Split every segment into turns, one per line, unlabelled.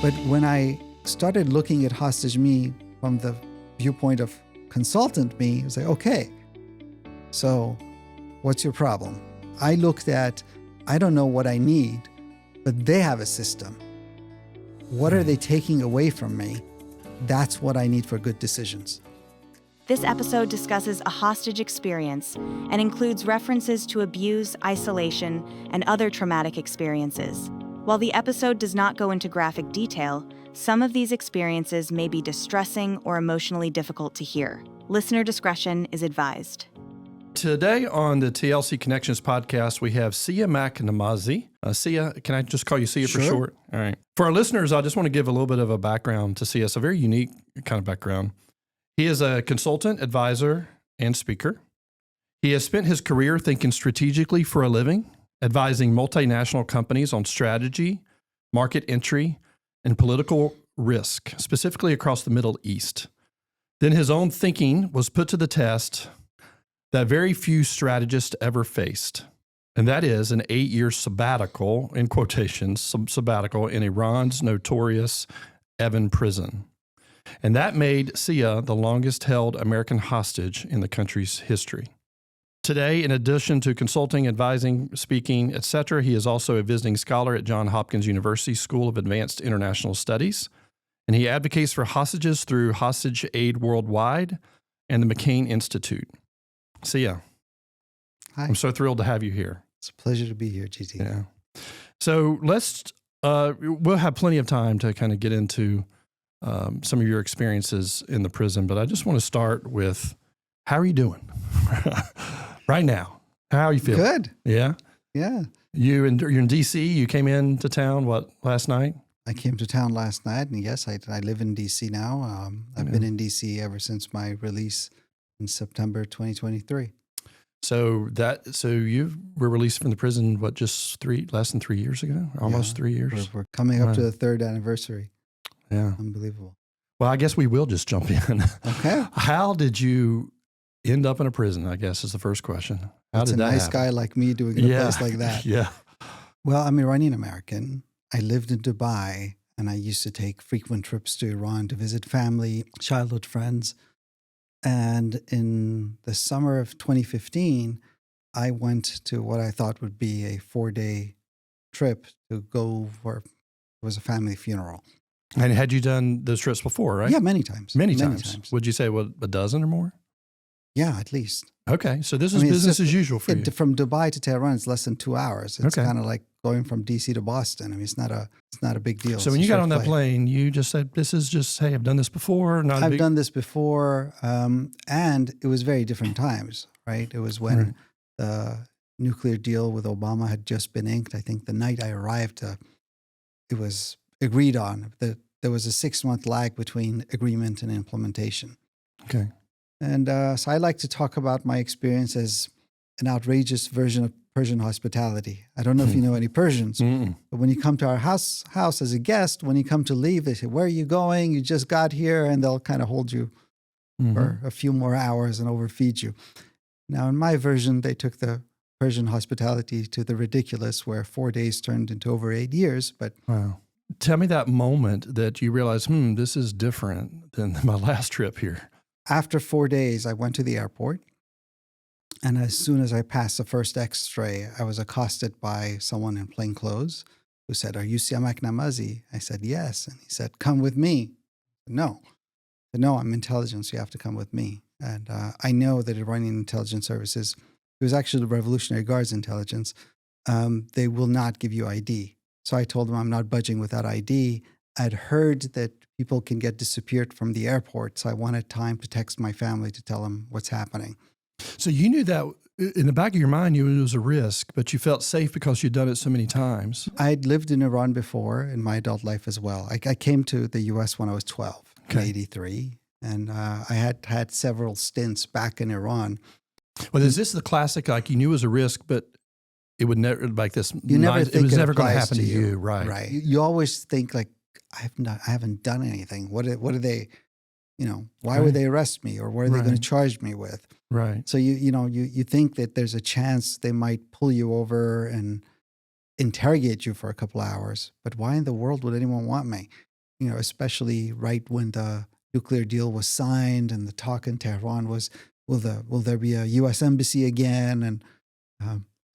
But when I started looking at hostage me from the viewpoint of consultant me, I was like, okay, so what's your problem? I looked at, I don't know what I need, but they have a system. What are they taking away from me? That's what I need for good decisions.
This episode discusses a hostage experience and includes references to abuse, isolation, and other traumatic experiences. While the episode does not go into graphic detail, some of these experiences may be distressing or emotionally difficult to hear. Listener discretion is advised.
Today on the TLC Connections podcast, we have Siamak Namazi. Sia, can I just call you Sia for short? All right. For our listeners, I just want to give a little bit of a background to Sia. It's a very unique kind of background. He is a consultant, advisor, and speaker. He has spent his career thinking strategically for a living, advising multinational companies on strategy, market entry, and political risk, specifically across the Middle East. Then his own thinking was put to the test that very few strategists ever faced, and that is an 8-year sabbatical, in quotations, sabbatical in Iran's notorious Evin prison. And that made Sia the longest held American hostage in the country's history. Today, in addition to consulting, advising, speaking, etc., he is also a visiting scholar at Johns Hopkins University School of Advanced International Studies, and he advocates for hostages through Hostage Aid Worldwide and the McCain Institute. Sia,
Hi.
I'm so thrilled to have you here.
It's a pleasure to be here, GT.
Yeah. So we'll have plenty of time to kind of get into some of your experiences in the prison, but I just want to start with, how are you doing right now? How are you feeling?
Good.
Yeah?
Yeah.
You're in D.C., you came into town, last night?
I came to town last night, and yes, I live in D.C. now. I've been in D.C. ever since my release in September 2023.
So you were released from the prison, less than 3 years ago? Almost 3 years?
We're coming up to the third anniversary.
Yeah.
Unbelievable.
Well, I guess we will just jump in.
Okay.
How did you end up in a prison, I guess is the first question. How
It's
did that
a nice
happen?
guy like me doing it in a place like that.
Yeah.
Well, I'm Iranian-American. I lived in Dubai, and I used to take frequent trips to Iran to visit family, childhood friends. And in the summer of 2015, I went to what I thought would be a 4-day trip to go for, it was a family funeral.
And had you done those trips before, right?
Yeah, many times.
Many times. Would you say, a dozen or more?
Yeah, at least.
Okay. So this is business as usual for you.
From Dubai to Tehran, it's less than 2 hours. It's
Okay.
kind of like going from DC to Boston. I mean, it's not a big deal.
So when you got on that plane, you just said, this is just, hey, I've done this before.
I've done this before. And it was very different times, right? It was when the nuclear deal with Obama had just been inked. I think the night I arrived, it was agreed on that there was a 6-month lag between agreement and implementation.
Okay.
And so I like to talk about my experience as an outrageous version of Persian hospitality. I don't know if you know any Persians, but when you come to our house as a guest, when you come to leave, they say, where are you going? You just got here, and they'll kind of hold you for a few more hours and overfeed you. Now, in my version, they took the Persian hospitality to the ridiculous, where 4 days turned into over 8 years. But
wow. Tell me that moment that you realized, this is different than my last trip here.
After 4 days, I went to the airport. And as soon as I passed the first X-ray, I was accosted by someone in plain clothes who said, are you Siamak Namazi? I said, yes. And he said, come with me. No. I said, no, I'm intelligence. You have to come with me. And I know that Iranian intelligence services, it was actually the Revolutionary Guard's intelligence, they will not give you ID. So I told them I'm not budging without ID. I'd heard that people can get disappeared from the airport, so I wanted time to text my family to tell them what's happening.
So you knew that in the back of your mind, you knew it was a risk, but you felt safe because you'd done it so many times.
I'd lived in Iran before in my adult life as well. I came to the U.S. when I was 12, in 83, and I had several stints back in Iran.
Well, is this the classic, like you knew it was a risk, but it would never, like this,
it
was never going to happen to you, right?
Right. You always think like, I haven't done anything. What are they, why would they arrest me, or what are they going to charge me with?
Right.
So you think that there's a chance they might pull you over and interrogate you for a couple hours, but why in the world would anyone want me? especially right when the nuclear deal was signed and the talk in Tehran was, will there be a U.S. embassy again? And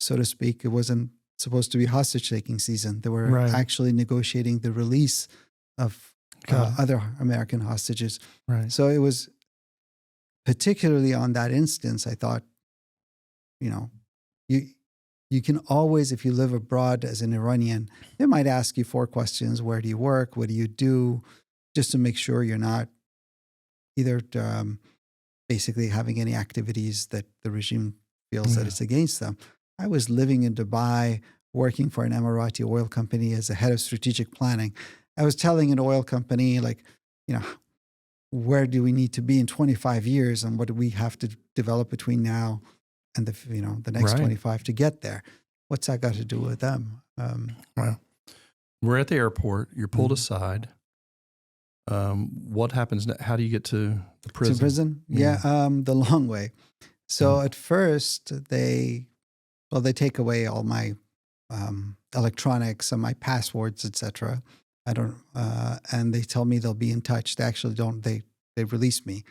so to speak, it wasn't supposed to be hostage-taking season. They were
Right.
actually negotiating the release of other American hostages.
Right.
So it was particularly on that instance, I thought, you can always, if you live abroad as an Iranian, they might ask you 4 questions. Where do you work? What do you do? Just to make sure you're not either basically having any activities that the regime feels that it's against them. I was living in Dubai, working for an Emirati oil company as a head of strategic planning. I was telling an oil company, where do we need to be in 25 years and what do we have to develop between now and the next
Right.
25 to get there? What's that got to do with them?
Wow. We're at the airport. You're pulled aside. What happens next? How do you get to the prison?
To prison? Yeah, the long way. So at first they take away all my electronics and my passwords, etc. And they tell me they'll be in touch. They actually don't. They release me.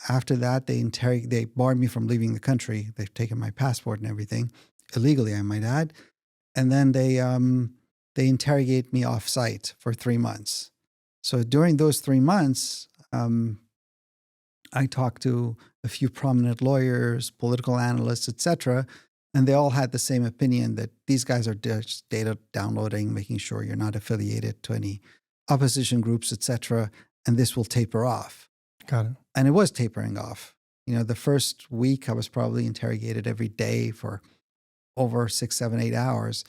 After that, they barred me from leaving the country. They've taken my passport and everything, illegally, I might add. And then they interrogate me off-site for 3 months. So during those 3 months, I talked to a few prominent lawyers, political analysts, etc., and they all had the same opinion that these guys are just data downloading, making sure you're not affiliated to any opposition groups, etc., and this will taper off.
Got it.
And it was tapering off. The first week I was probably interrogated every day for over 6, 7, 8 hours.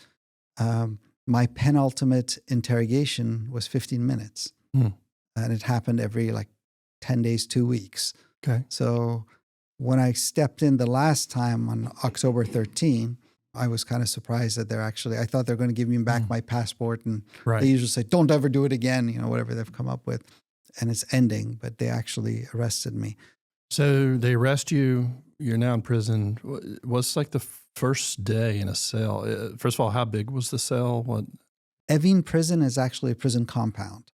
My penultimate interrogation was 15 minutes. And it happened every 10 days, 2 weeks.
Okay.
So when I stepped in the last time on October 13, I was kind of surprised that I thought they're going to give me back my passport. And they usually say, don't ever do it again, whatever they've come up with. And it's ending, but they actually arrested me. So
they arrest you. You're now in prison. What's the first day in a cell? First of all, how big was the cell? What?
Evin prison is actually a prison compound.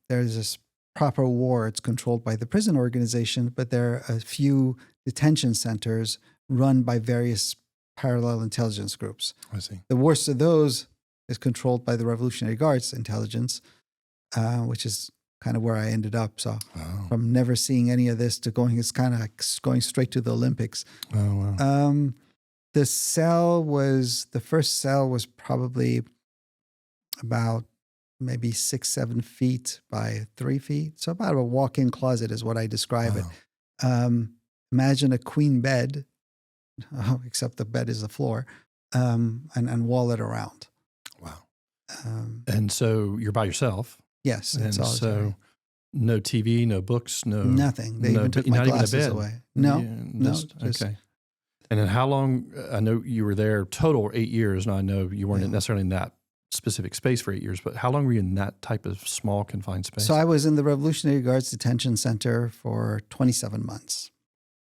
There's this proper war. It's controlled by the prison organization, but there are a few detention centers run by various parallel intelligence groups.
I see.
The worst of those is controlled by the Revolutionary Guards intelligence, which is kind of where I ended up. So from never seeing any of this to it's kind of going straight to the Olympics.
Oh, wow.
The first cell was probably about maybe 6, 7 feet by 3 feet. So about a walk-in closet is what I describe it. Imagine a queen bed, except the bed is the floor, and wall it around.
Wow. And so you're by yourself?
Yes.
And so no TV, no books,
nothing. They even took my glasses away. No.
Okay. And then how long, I know you were there total 8 years, and I know you weren't necessarily in that specific space for 8 years, but how long were you in that type of small confined space?
So I was in the Revolutionary Guards Detention Center for 27 months.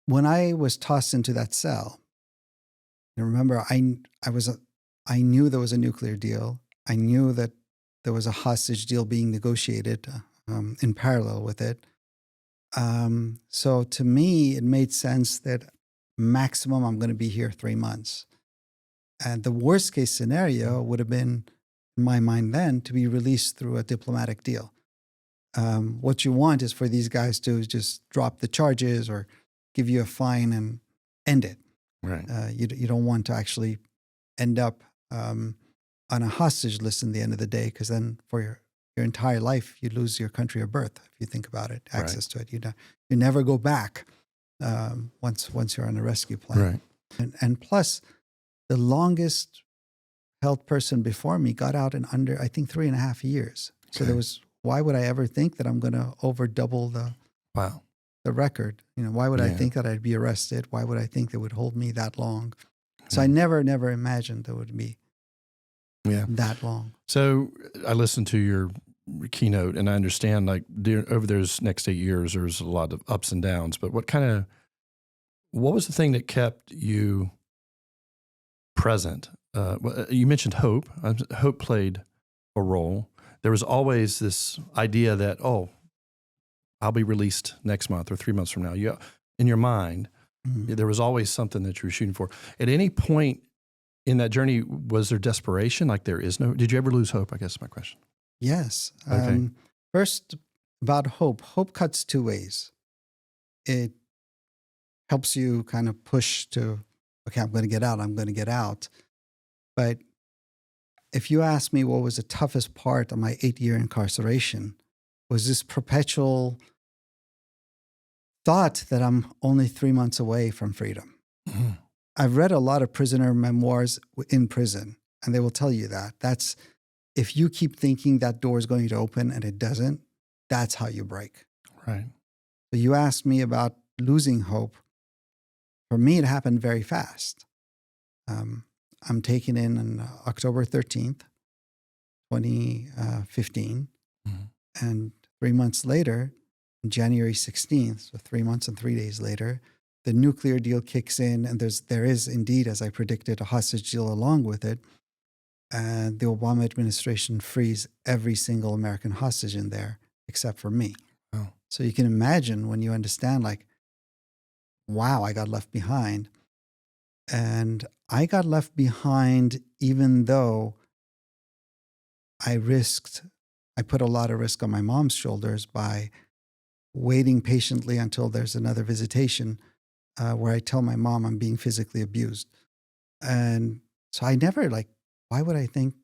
When I was tossed into that cell, remember, I knew there was a nuclear deal. I knew that there was a hostage deal being negotiated in parallel with it. So to me, it made sense that maximum I'm going to be here 3 months. And the worst case scenario would have been, in my mind then, to be released through a diplomatic deal. What you want is for these guys to just drop the charges or give you a fine and end it.
Right.
You don't want to actually end up on a hostage list in the end of the day, because then for your entire life, you lose your country of birth, if you think about it, access to it. You never go back once you're on a rescue plan.
Right.
And plus, the longest held person before me got out in under, I think, 3.5 years. So why would I ever think that I'm going to over double the record? Why would I think that I'd be arrested? Why would I think they would hold me that long? So I never imagined there would be that long. So
I listened to your keynote, and I understand over those next 8 years, there's a lot of ups and downs, but what was the thing that kept you present? You mentioned hope. Hope played a role. there was always this idea that, oh, I'll be released next month or 3 months from now. In your mind, there was always something that you were shooting for. At any point in that journey, was there desperation? Like did you ever lose hope? I guess is my question.
Yes.
Okay.
First, about hope. Hope cuts two ways. It helps you kind of push to, okay, I'm going to get out. I'm going to get out. But if you ask me what was the toughest part of my 8-year incarceration, was this perpetual thought that I'm only 3 months away from freedom. Mm-hmm. I've read a lot of prisoner memoirs in prison, and they will tell you that. That's, if you keep thinking that door is going to open and it doesn't, that's how you break.
Right.
So you asked me about losing hope. For me, it happened very fast. I'm taken in on October 13th, 2015. Mm-hmm. And 3 months later, on January 16th, so 3 months and 3 days later, the nuclear deal kicks in, and there is indeed, as I predicted, a hostage deal along with it. And the Obama administration frees every single American hostage in there, except for me. Oh. So you can imagine when you understand, like, wow, I got left behind. And I got left behind even though I put a lot of risk on my mom's shoulders by waiting patiently until there's another visitation where I tell my mom I'm being physically abused. And so I never, why would I think,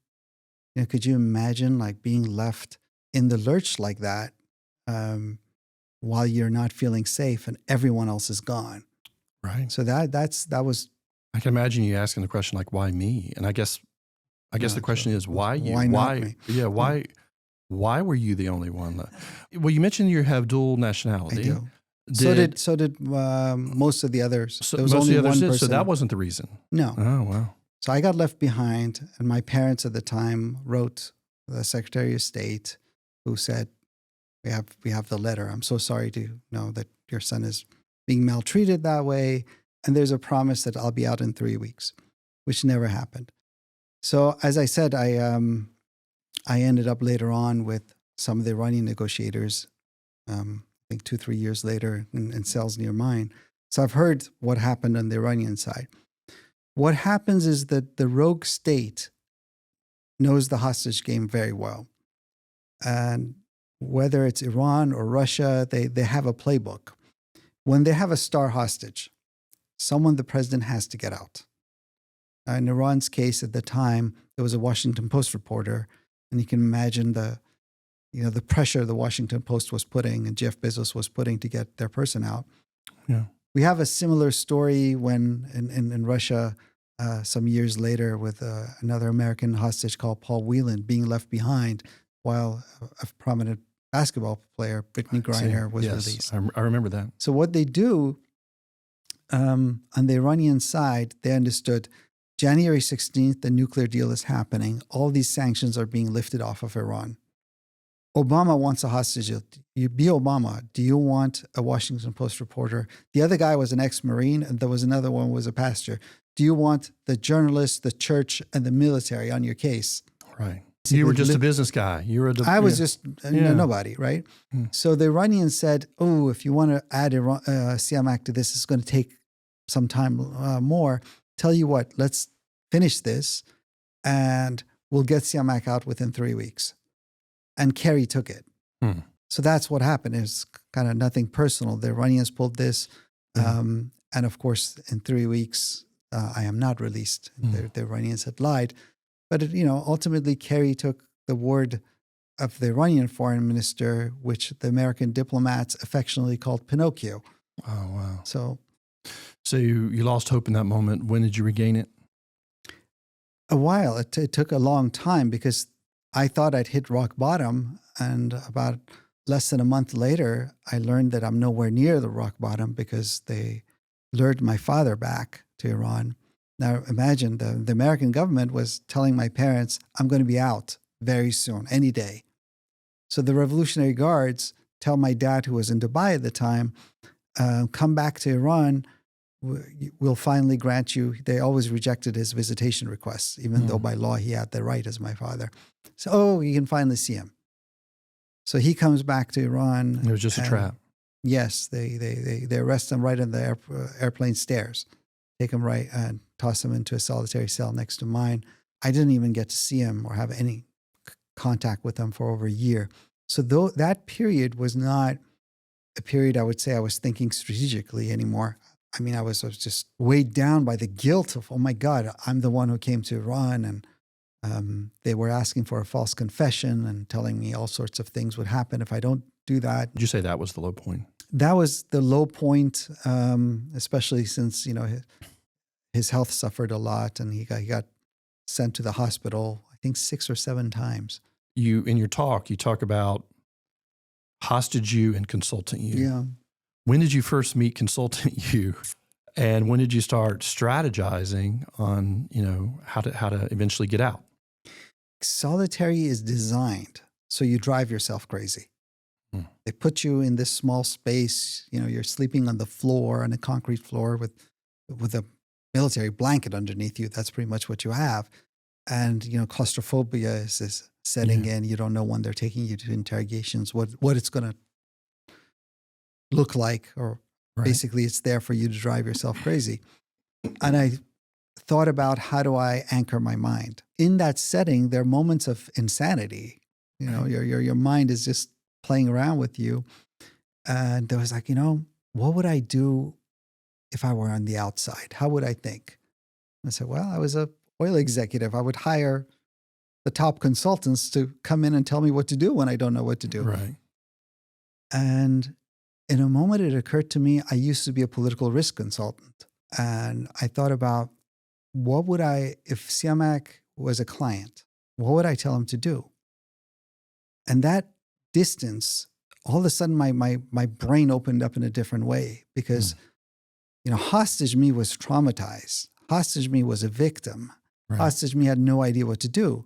could you imagine being left in the lurch like that while you're not feeling safe and everyone else is gone?
Right.
So that was.
I can imagine you asking the question why me? And I guess the question is why you?
Why not me?
Yeah. Why were you the only one? Well, you mentioned you have dual nationality.
I do. So did most of the others.
So
there was
most
only
of the others
one
did.
person.
So that wasn't the reason.
No.
Oh, wow.
So I got left behind, and my parents at the time wrote the Secretary of State, who said, "We have the letter. I'm so sorry to know that your son is being maltreated that way, and there's a promise that I'll be out in 3 weeks," which never happened. So as I said, I ended up later on with some of the Iranian negotiators, I think 2-3 years later in cells near mine. So I've heard what happened on the Iranian side. What happens is that the rogue state knows the hostage game very well. And whether it's Iran or Russia, they have a playbook. When they have a star hostage, someone the president has to get out. In Iran's case at the time, there was a Washington Post reporter, and you can imagine the pressure the Washington Post was putting and Jeff Bezos was putting to get their person out.
Yeah. We
have a similar story when in Russia some years later with another American hostage called Paul Whelan being left behind while a prominent basketball player, Brittany Griner, was released.
I remember that.
So what they do on the Iranian side, they understood January 16th, the nuclear deal is happening. All these sanctions are being lifted off of Iran. Obama wants a hostage. You be Obama. Do you want a Washington Post reporter? The other guy was an ex-Marine, and there was another one who was a pastor. Do you want the journalists, the church, and the military on your case?
Right. You were just a business guy.
I was just nobody, right? So the Iranians said, "Oh, if you want to add Siamak to this, it's going to take some time more. Tell you what, let's finish this, and we'll get Siamak out within 3 weeks." And Kerry took it. So that's what happened. It's kind of nothing personal. The Iranians pulled this. And of course, in 3 weeks, I am not released. The Iranians had lied. But, ultimately, Kerry took the word of the Iranian foreign minister, which the American diplomats affectionately called Pinocchio.
Oh, wow.
So
you lost hope in that moment. When did you regain it?
A while. It took a long time because I thought I'd hit rock bottom, and about less than a month later, I learned that I'm nowhere near the rock bottom because they lured my father back to Iran. Now, imagine the American government was telling my parents, I'm going to be out very soon, any day. So the Revolutionary Guards tell my dad, who was in Dubai at the time, come back to Iran. we'll finally grant you. They always rejected his visitation requests, even though by law he had the right as my father. So, you can finally see him. So he comes back to Iran.
It was just a trap.
Yes, they arrest him right on the airplane stairs, take him right and toss him into a solitary cell next to mine. I didn't even get to see him or have any contact with him for over a year. So that period was not a period I would say I was thinking strategically anymore. I mean, I was just weighed down by the guilt of, oh my God, I'm the one who came to Iran, and they were asking for a false confession and telling me all sorts of things would happen if I don't do that.
Did you say that was the low point?
That was the low point, especially since, his health suffered a lot and he got sent to the hospital, I think 6 or 7 times.
In your talk, you talk about hostage you and consultant you.
Yeah.
When did you first meet consultant you? And when did you start strategizing on, how to eventually get out?
Solitary is designed so you drive yourself crazy. They put you in this small space. You're sleeping on the floor, on a concrete floor with a military blanket underneath you. That's pretty much what you have. And, claustrophobia is setting in. You don't know when they're taking you to interrogations, what it's going to look like, or basically it's there for you to drive yourself crazy. And I thought about, how do I anchor my mind? In that setting, there are moments of insanity. Your mind is just playing around with you. And there was like, what would I do if I were on the outside? How would I think? And I said, well, I was a oil executive. I would hire the top consultants to come in and tell me what to do when I don't know what to do.
Right.
And in a moment, it occurred to me, I used to be a political risk consultant. And I thought about, if Siamak was a client, what would I tell him to do? And that distance, all of a sudden, my brain opened up in a different way, because, hostage me was traumatized. Hostage me was a victim. Right. Hostage me had no idea what to do.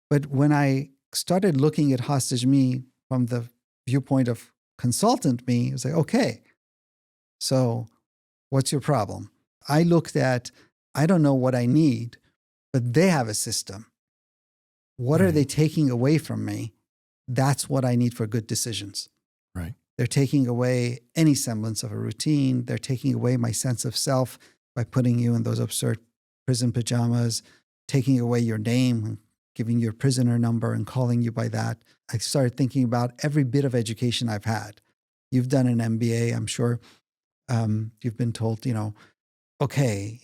But when I started looking at hostage me from the viewpoint of consultant me, it was like, okay, so what's your problem? I looked at, I don't know what I need, but they have a system. What are they taking away from me? That's what I need for good decisions.
Right.
They're taking away any semblance of a routine. They're taking away my sense of self by putting you in those absurd prison pajamas, taking away your name, giving you a prisoner number and calling you by that. I started thinking about every bit of education I've had. You've done an MBA, I'm sure. You've been told, okay,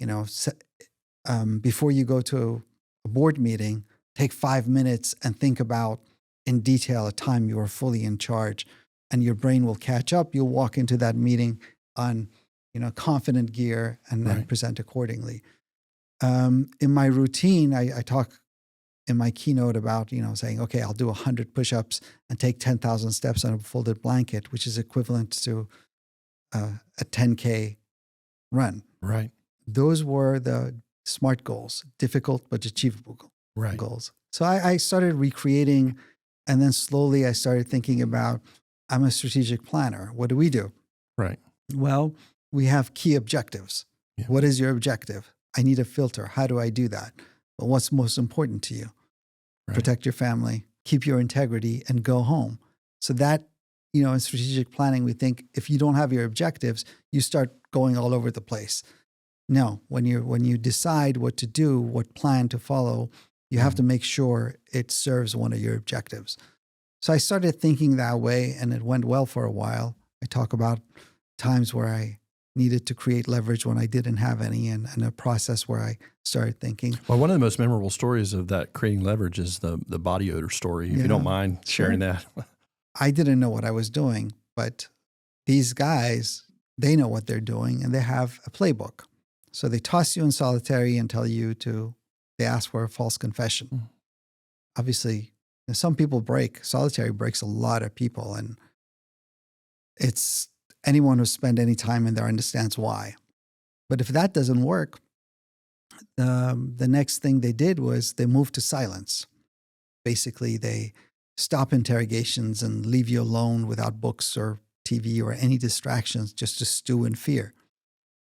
before you go to a board meeting, take 5 minutes and think about in detail a time you were fully in charge, and your brain will catch up. You'll walk into that meeting on, confident gear and then present accordingly. In my routine, I talk in my keynote about, saying, okay, I'll do 100 push-ups and take 10,000 steps on a folded blanket, which is equivalent to a 10K run.
Right.
Those were the SMART goals, difficult but achievable goals. So I started recreating, and then slowly I started thinking about, I'm a strategic planner. What do we do?
Right.
Well, we have key objectives.
Yeah.
What is your objective? I need a filter. How do I do that? Well, what's most important to you? Right. Protect your family, keep your integrity, and go home. So that, in strategic planning, we think if you don't have your objectives, you start going all over the place. No, when you decide what to do, what plan to follow, you have to make sure it serves one of your objectives. So I started thinking that way, and it went well for a while. I talk about times where I needed to create leverage when I didn't have any, and a process where I started thinking.
Well, one of the most memorable stories of that creating leverage is the body odor story, if you don't mind sharing that.
I didn't know what I was doing, but these guys, they know what they're doing, and they have a playbook. So they toss you in solitary and tell you they ask for a false confession. Obviously, some people break. Solitary breaks a lot of people, and it's anyone who spent any time in there understands why. But if that doesn't work, the next thing they did was they moved to silence. Basically, they stop interrogations and leave you alone without books or TV or any distractions, just to stew in fear.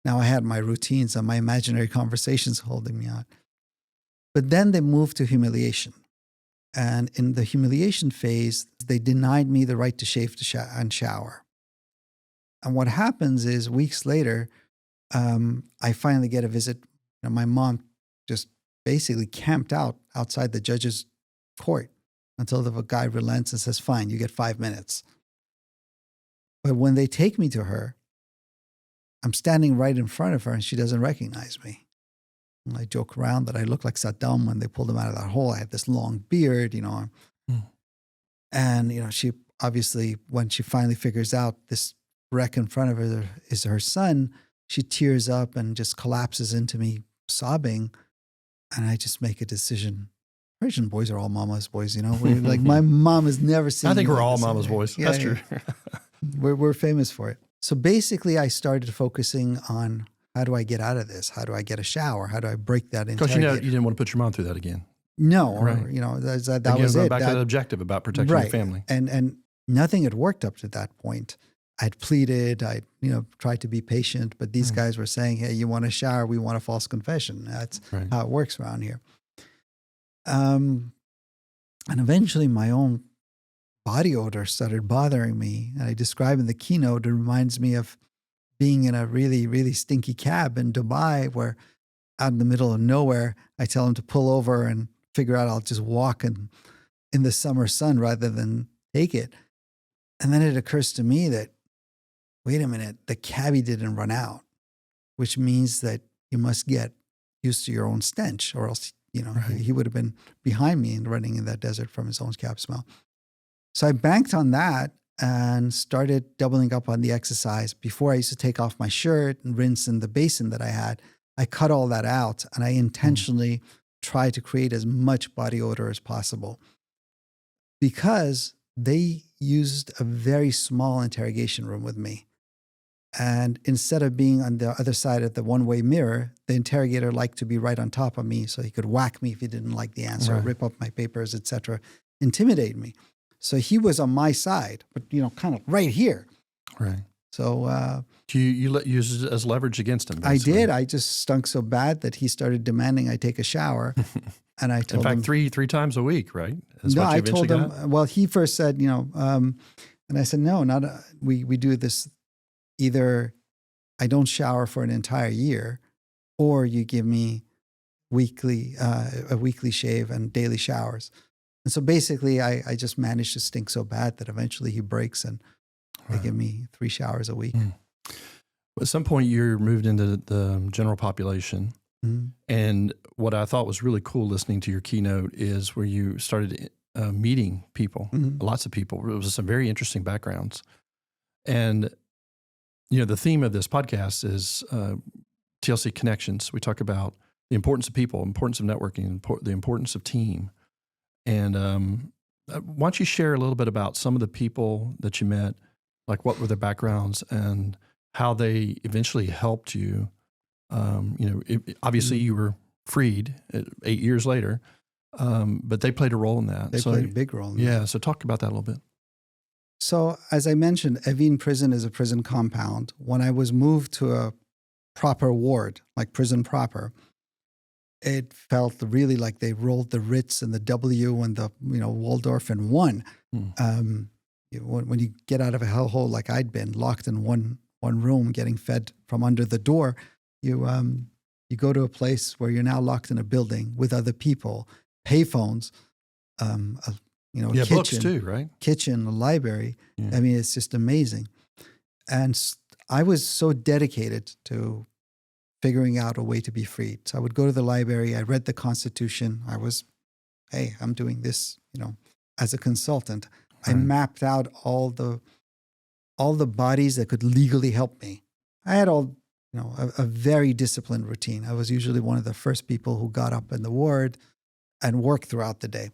Now I had my routines and my imaginary conversations holding me on. But then they moved to humiliation. And in the humiliation phase, they denied me the right to shave and shower. And what happens is weeks later, I finally get a visit. My mom just basically camped out outside the judge's court until the guy relents and says, fine, you get 5 minutes. But when they take me to her, I'm standing right in front of her and she doesn't recognize me. And I joke around that I look like Saddam when they pulled him out of that hole. I had this long beard, And, she obviously, when she finally figures out this wreck in front of her is her son, she tears up and just collapses into me sobbing. And I just make a decision. Persian boys are all mama's boys, We're like, my mom has never seen
I think
me
we're
like
all
this.
mama's boys.
Yeah,
That's true.
We're famous for it. So basically, I started focusing on how do I get out of this? How do I get a shower? How do I break that
Because
interrogation?
you didn't want to put your mom through that again.
No,
Right.
that was it.
Back to the objective about protecting
right.
your family.
And nothing had worked up to that point. I'd pleaded, I'd tried to be patient, but these guys were saying, hey, you want a shower? We want a false confession. That's how it works around here. And eventually my own body odor started bothering me. And I describe in the keynote, it reminds me of being in a really, really stinky cab in Dubai where out in the middle of nowhere, I tell them to pull over and figure out I'll just walk in the summer sun rather than take it. And then it occurs to me that, wait a minute, the cabbie didn't run out, which means that you must get used to your own stench or else, he would have been behind me and running in that desert from his own cab smell. So I banked on that and started doubling up on the exercise. Before I used to take off my shirt and rinse in the basin that I had, I cut all that out and I intentionally tried to create as much body odor as possible because they used a very small interrogation room with me. And instead of being on the other side of the one-way mirror, the interrogator liked to be right on top of me so he could whack me if he didn't like the answer, rip up my papers, etc., intimidate me. So he was on my side, but, kind of right here.
Right.
So
you use it as leverage against him, basically.
I did. I just stunk so bad that he started demanding I take a shower. And I told him.
In fact, three times a week, right?
No, I told him, well, he first said, and I said, no, we do this. Either I don't shower for an entire year or you give me a weekly shave and daily showers. And so basically I just managed to stink so bad that eventually he breaks and they give me 3 showers a week.
At some point you're moved into the general population. And what I thought was really cool listening to your keynote is where you started meeting people, lots of people. It was some very interesting backgrounds. And the theme of this podcast is TLC Connections. We talk about the importance of people, importance of networking, the importance of team. And why don't you share a little bit about some of the people that you met, like what were their backgrounds and how they eventually helped you? Obviously you were freed 8 years later, but they played a role in that.
They played a big role in that.
Yeah, so talk about that a little bit.
So as I mentioned, Evin Prison is a prison compound. When I was moved to a proper ward, like prison proper, it felt really like they rolled the Ritz and the W and the Waldorf in one. When you get out of a hellhole like I'd been, locked in one room, getting fed from under the door, you go to a place where you're now locked in a building with other people, payphones, kitchen,
books too, right?
Kitchen, a library.
Yeah.
I mean, it's just amazing. And I was so dedicated to figuring out a way to be freed. So I would go to the library. I read the Constitution. I'm doing this, as a consultant. I mapped out all the bodies that could legally help me. I had a very disciplined routine. I was usually one of the first people who got up in the ward and worked throughout the day.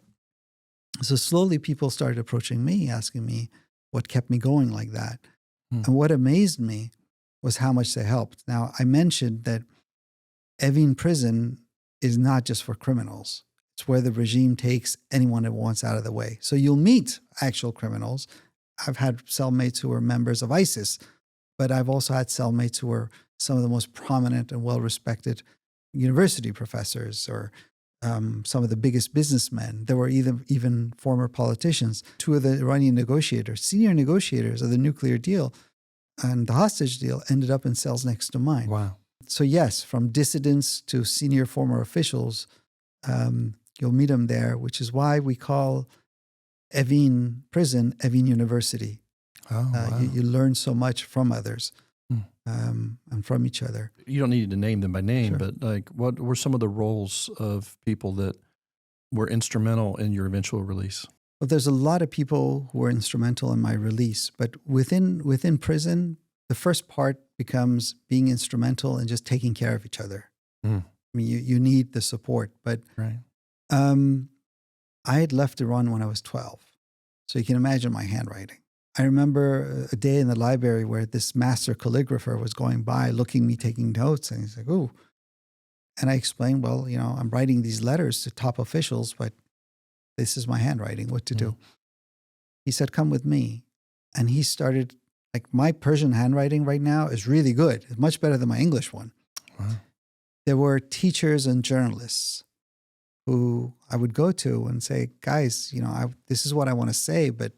So slowly people started approaching me, asking me what kept me going like that. And what amazed me was how much they helped. Now, I mentioned that Evin Prison is not just for criminals. It's where the regime takes anyone it wants out of the way. So you'll meet actual criminals. I've had cellmates who were members of ISIS But I've also had cellmates who were some of the most prominent and well-respected university professors, or some of the biggest businessmen. There were even former politicians. Two of the Iranian negotiators, senior negotiators of the nuclear deal and the hostage deal, ended up in cells next to mine.
Wow.
So yes, from dissidents to senior former officials, you'll meet them there, which is why we call Evin prison Evin University.
Oh, wow.
You learn so much from others.
Hmm.
And from each other.
You don't need to name them by name,
Sure.
but like, what were some of the roles of people that were instrumental in your eventual release?
Well, there's a lot of people who were instrumental in my release, but within prison, the first part becomes being instrumental in just taking care of each other.
Mm.
I mean, you need the support, but
Right.
I had left Iran when I was 12, so you can imagine my handwriting. I remember a day in the library where this master calligrapher was going by, looking at me, taking notes, and he's like, "Ooh." And I explained, well, I'm writing these letters to top officials, but this is my handwriting, what to do. He said, "Come with me." And he started, like, my Persian handwriting right now is really good. It's much better than my English one.
Wow.
There were teachers and journalists who I would go to and say, "Guys, this is what I want to say, but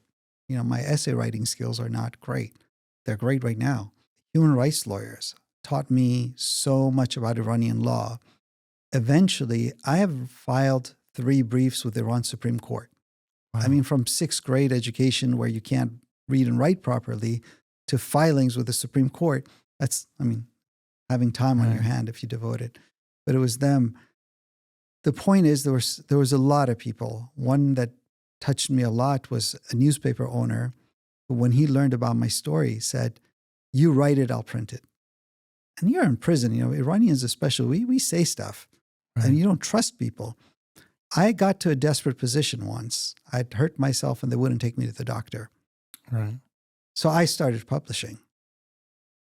my essay writing skills are not great." They're great right now. Human rights lawyers taught me so much about Iranian law. Eventually, I have filed 3 briefs with the Iran Supreme Court.
Wow.
I mean, from 6th grade education where you can't read and write properly to filings with the Supreme Court. That's, having time on your hand if you devote it. But it was them. The point is, there was a lot of people. One that touched me a lot was a newspaper owner who, when he learned about my story, said, "You write it, I'll print it." And you're in prison. Iranians especially, we say stuff, and you don't trust people. I got to a desperate position once. I'd hurt myself and they wouldn't take me to the doctor.
Right.
So I started publishing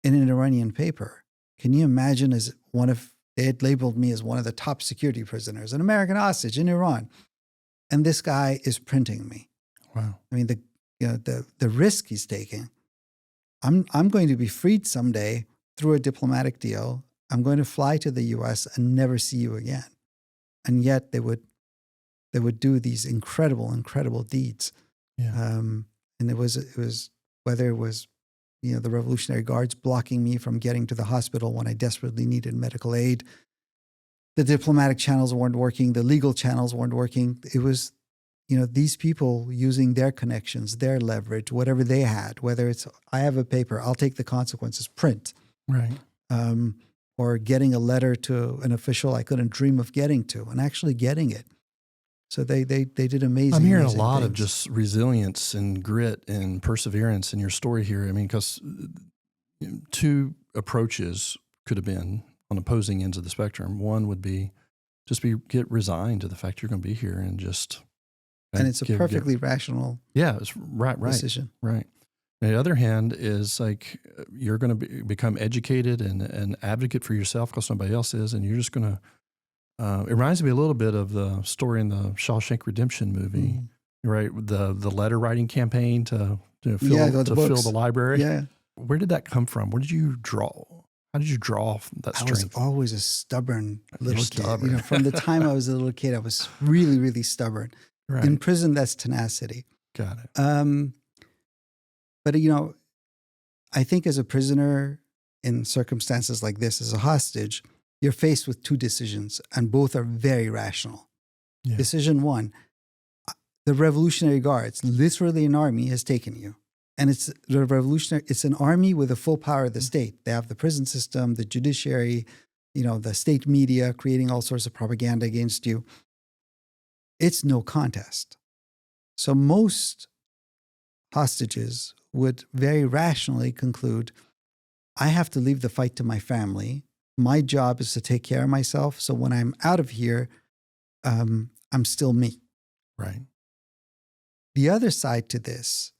in an Iranian paper. Can you imagine, they had labeled me as one of the top security prisoners, an American hostage in Iran. And this guy is printing me.
Wow.
I mean, the risk he's taking. I'm going to be freed someday through a diplomatic deal. I'm going to fly to the U.S. and never see you again. And yet they would do these incredible deeds.
Yeah.
And it was whether it was the Revolutionary Guards blocking me from getting to the hospital when I desperately needed medical aid. The diplomatic channels weren't working. The legal channels weren't working. It was, these people using their connections, their leverage, whatever they had, whether it's, I have a paper, I'll take the consequences, print.
Right.
Or getting a letter to an official I couldn't dream of getting to and actually getting it. So they did amazing.
I'm hearing
amazing
a lot
things.
of just resilience and grit and perseverance in your story here. I mean, because 2 approaches could have been on opposing ends of the spectrum. One would be get resigned to the fact you're going to be here and just.
And it's a perfectly rational
it's right
decision.
Right. On the other hand is like you're going to become educated and an advocate for yourself because somebody else is, and you're just going to. It reminds me a little bit of the story in the Shawshank Redemption movie, right? The letter writing campaign to fill the library.
Yeah.
Where did that come from? Where did you draw? How did you draw that strength?
I was always a stubborn little kid.
Stubborn.
From the time I was a little kid, I was really, really stubborn.
Right.
In prison, that's tenacity.
Got it.
But I think as a prisoner in circumstances like this, as a hostage, you're faced with 2 decisions, and both are very rational.
Yeah.
Decision 1, the Revolutionary Guards, literally an army, has taken you. And it's an army with the full power of the state. They have the prison system, the judiciary, the state media creating all sorts of propaganda against you. It's no contest. So most hostages would very rationally conclude, I have to leave the fight to my family. My job is to take care of myself. So when I'm out of here, I'm still me.
Right.
The other side to this,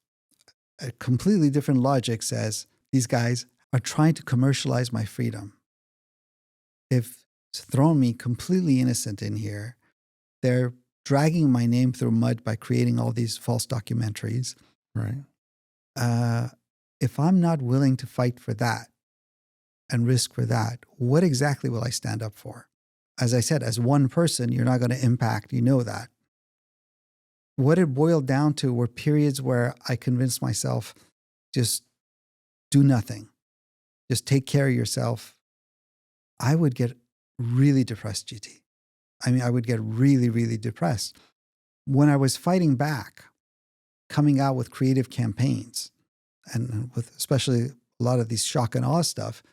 a completely different logic, says these guys are trying to commercialize my freedom. They've thrown me completely innocent in here. They're dragging my name through mud by creating all these false documentaries.
Right.
if I'm not willing to fight for that and risk for that, what exactly will I stand up for? As I said, as one person, you're not going to impact, you know that. What it boiled down to were periods where I convinced myself, just do nothing. Just take care of yourself. I would get really depressed, GT. I mean, I would get really, really depressed. When I was fighting back, coming out with creative campaigns, and with especially a lot of these shock and awe stuff,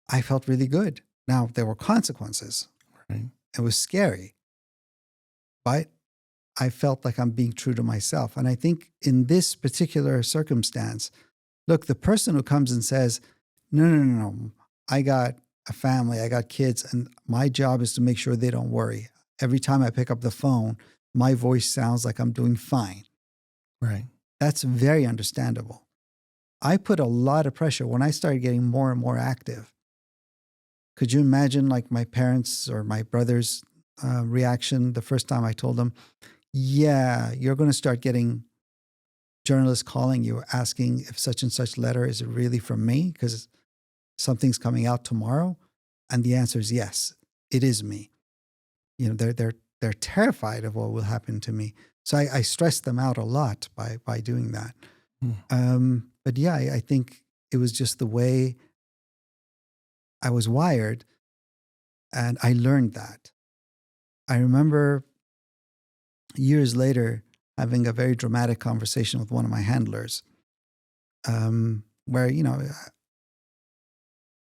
I felt really good. Now, there were consequences.
Right.
It was scary. But I felt like I'm being true to myself. And I think in this particular circumstance, look, the person who comes and says, no, I got a family, I got kids, and my job is to make sure they don't worry. Every time I pick up the phone, my voice sounds like I'm doing fine.
Right.
That's very understandable. I put a lot of pressure when I started getting more and more active. Could you imagine like my parents or my brother's reaction the first time I told them, yeah, you're going to start getting journalists calling you asking if such and such letter is really from me because something's coming out tomorrow? And the answer is yes, it is me. You know, they're terrified of what will happen to me. So I stress them out a lot by doing that. But yeah, I think it was just the way I was wired, and I learned that. I remember years later having a very dramatic conversation with one of my handlers, where, you know,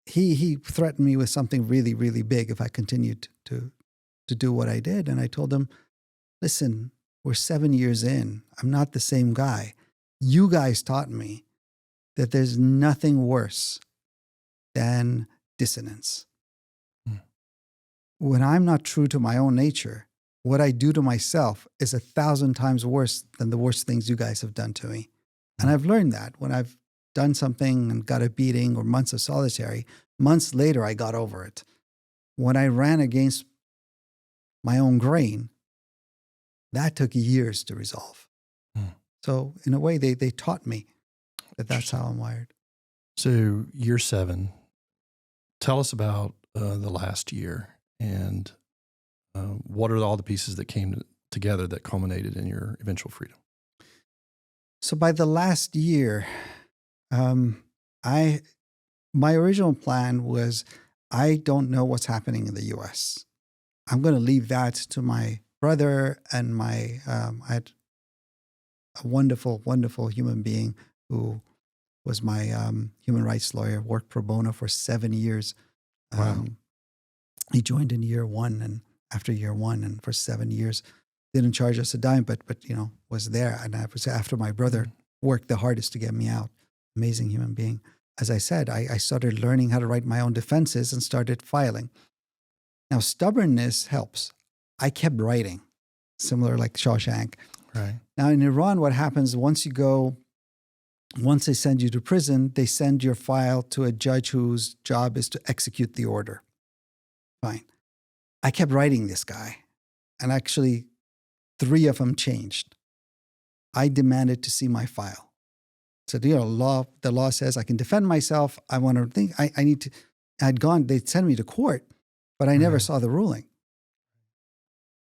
he threatened me with something really, really big if I continued to do what I did. And I told him, listen, we're 7 years in. I'm not the same guy. You guys taught me that there's nothing worse than dissonance. When I'm not true to my own nature, what I do to myself is 1,000 times worse than the worst things you guys have done to me. And I've learned that when I've done something and got a beating or months of solitary, months later, I got over it. When I ran against my own grain, that took years to resolve. So in a way, they taught me that that's how I'm wired.
So year 7, tell us about the last year and what are all the pieces that came together that culminated in your eventual freedom?
So by the last year, my original plan was, I don't know what's happening in the U.S. I'm going to leave that to my brother and I had a wonderful, wonderful human being who was my human rights lawyer, worked pro bono for 7 years.
Wow.
He joined in year 1, and after year 1, and for 7 years, didn't charge us a dime, but you know, was there. And I was after my brother worked the hardest to get me out. Amazing human being. As I said, I started learning how to write my own defenses and started filing. Now, stubbornness helps. I kept writing, similar like Shawshank.
Right.
Now, in Iran, what happens once they send you to prison, they send your file to a judge whose job is to execute the order. Fine. I kept writing this guy, and actually 3 of them changed. I demanded to see my file. So, you know, the law says I can defend myself. I want to think, I need to, they'd send me to court, but I never saw the ruling.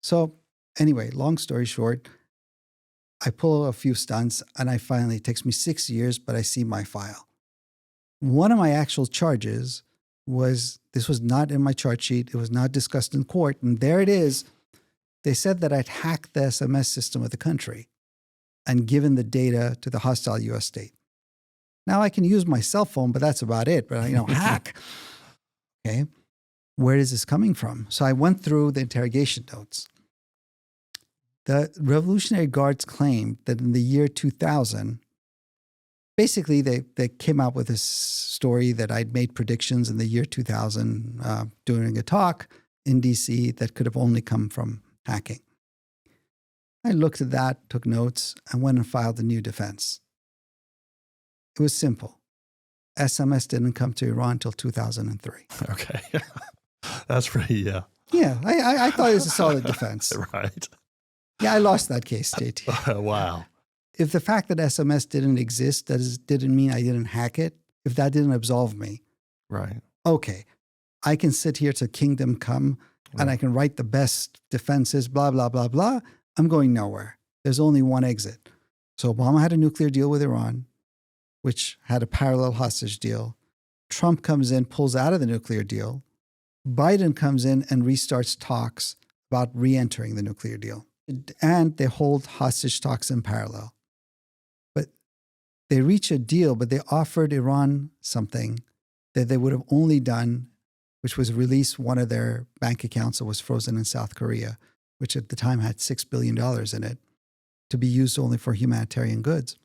So anyway, long story short, I pull a few stunts and it takes me 6 years, but I see my file. One of my actual charges this was not in my charge sheet. It was not discussed in court. And there it is. They said that I'd hacked the SMS system of the country and given the data to the hostile U.S. state. Now I can use my cell phone, but that's about it. But, you know, hack. Okay. Where is this coming from? So I went through the interrogation notes. The Revolutionary Guards claimed that in the year 2000, basically they came out with this story that I'd made predictions in the year 2000 during a talk in D.C. that could have only come from hacking. I looked at that, took notes, and went and filed a new defense. It was simple. SMS didn't come to Iran until 2003.
Okay. That's pretty, yeah.
Yeah, I thought it was a solid defense.
Right.
Yeah, I lost that case, JT.
Wow.
if the fact that SMS didn't exist, didn't mean I didn't hack it. If that didn't absolve me,
Right.
okay, I can sit here till kingdom come and I can write the best defenses, blah, blah, blah, blah. I'm going nowhere. There's only one exit. So Obama had a nuclear deal with Iran, which had a parallel hostage deal. Trump comes in, pulls out of the nuclear deal. Biden comes in and restarts talks about re-entering the nuclear deal. And they hold hostage talks in parallel. But they reach a deal, but they offered Iran something that they would have only done, which was release one of their bank accounts that was frozen in South Korea, which at the time had $6 billion in it, to be used only for humanitarian goods.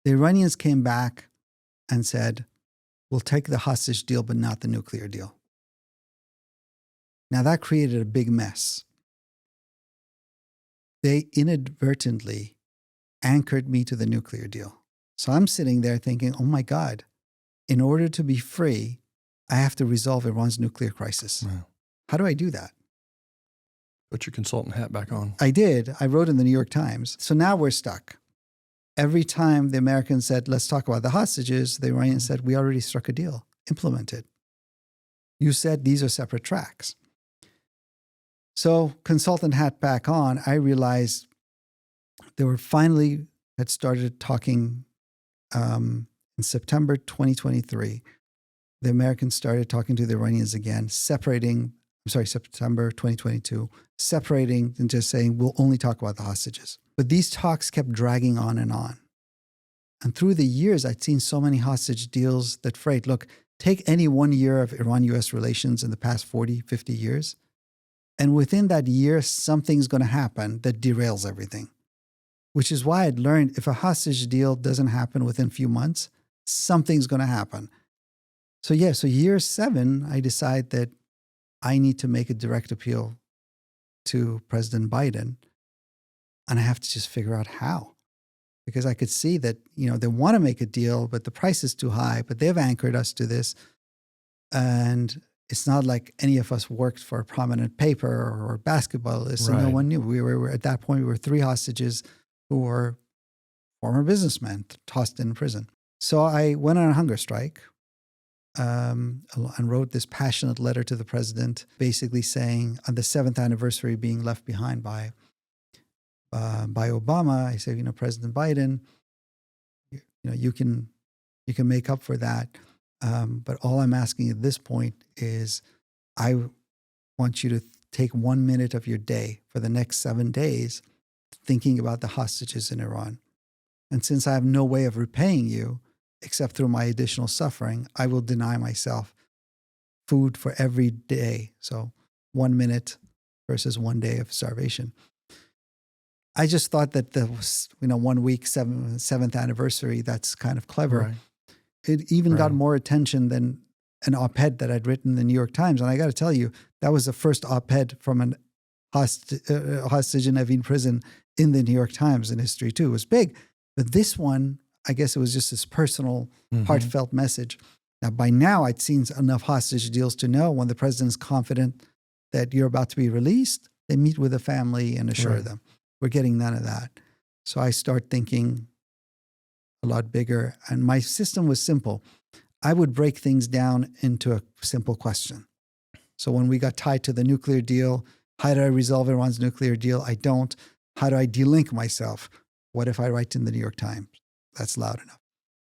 The Iranians came back and said, we'll take the hostage deal, but not the nuclear deal. Now that created a big mess. They inadvertently anchored me to the nuclear deal. So I'm sitting there thinking, oh my God, in order to be free, I have to resolve Iran's nuclear crisis.
Wow.
How do I do that?
Put your consultant hat back on.
I did. I wrote in the New York Times. So now we're stuck. Every time the Americans said, let's talk about the hostages, the Iranians said, we already struck a deal. Implement it. You said these are separate tracks. So consultant hat back on, I realized they were finally had started talking in September 2023. The Americans started talking to the Iranians again, September 2022, separating and just saying, we'll only talk about the hostages. But these talks kept dragging on. And through the years, I'd seen so many hostage deals that frayed. Look, take any 1 year of Iran-US relations in the past 40, 50 years. And within that year, something's going to happen that derails everything, which is why I'd learned if a hostage deal doesn't happen within a few months, something's going to happen. So year 7, I decide that I need to make a direct appeal to President Biden. And I have to just figure out how. Because I could see that, they want to make a deal, but the price is too high, but they've anchored us to this. And it's not like any of us worked for a prominent paper or basketball list.
Right.
And no one knew. We were at that point, we were 3 hostages who were former businessmen tossed in prison. So I went on a hunger strike and wrote this passionate letter to the president, basically saying on the 7th anniversary being left behind by Obama, I say, President Biden, you can make up for that. But all I'm asking at this point is I want you to take 1 minute of your day for the next 7 days thinking about the hostages in Iran. And since I have no way of repaying you except through my additional suffering, I will deny myself food for every day. So 1 minute versus 1 day of starvation. I just thought that the 1 week, 7th anniversary, that's kind of clever.
Right.
It even got more attention than an op-ed that I'd written in the New York Times. And I got to tell you, that was the first op-ed from an hostage in Evin prison in the New York Times in history too. It was big. But this one, I guess it was just this personal, heartfelt message. Now, by now, I'd seen enough hostage deals to know when the president's confident that you're about to be released, they meet with the family and assure them. We're getting none of that. So I start thinking a lot bigger. And my system was simple. I would break things down into a simple question. So when we got tied to the nuclear deal, how do I resolve Iran's nuclear deal? I don't. How do I delink myself? What if I write in the New York Times? That's loud enough.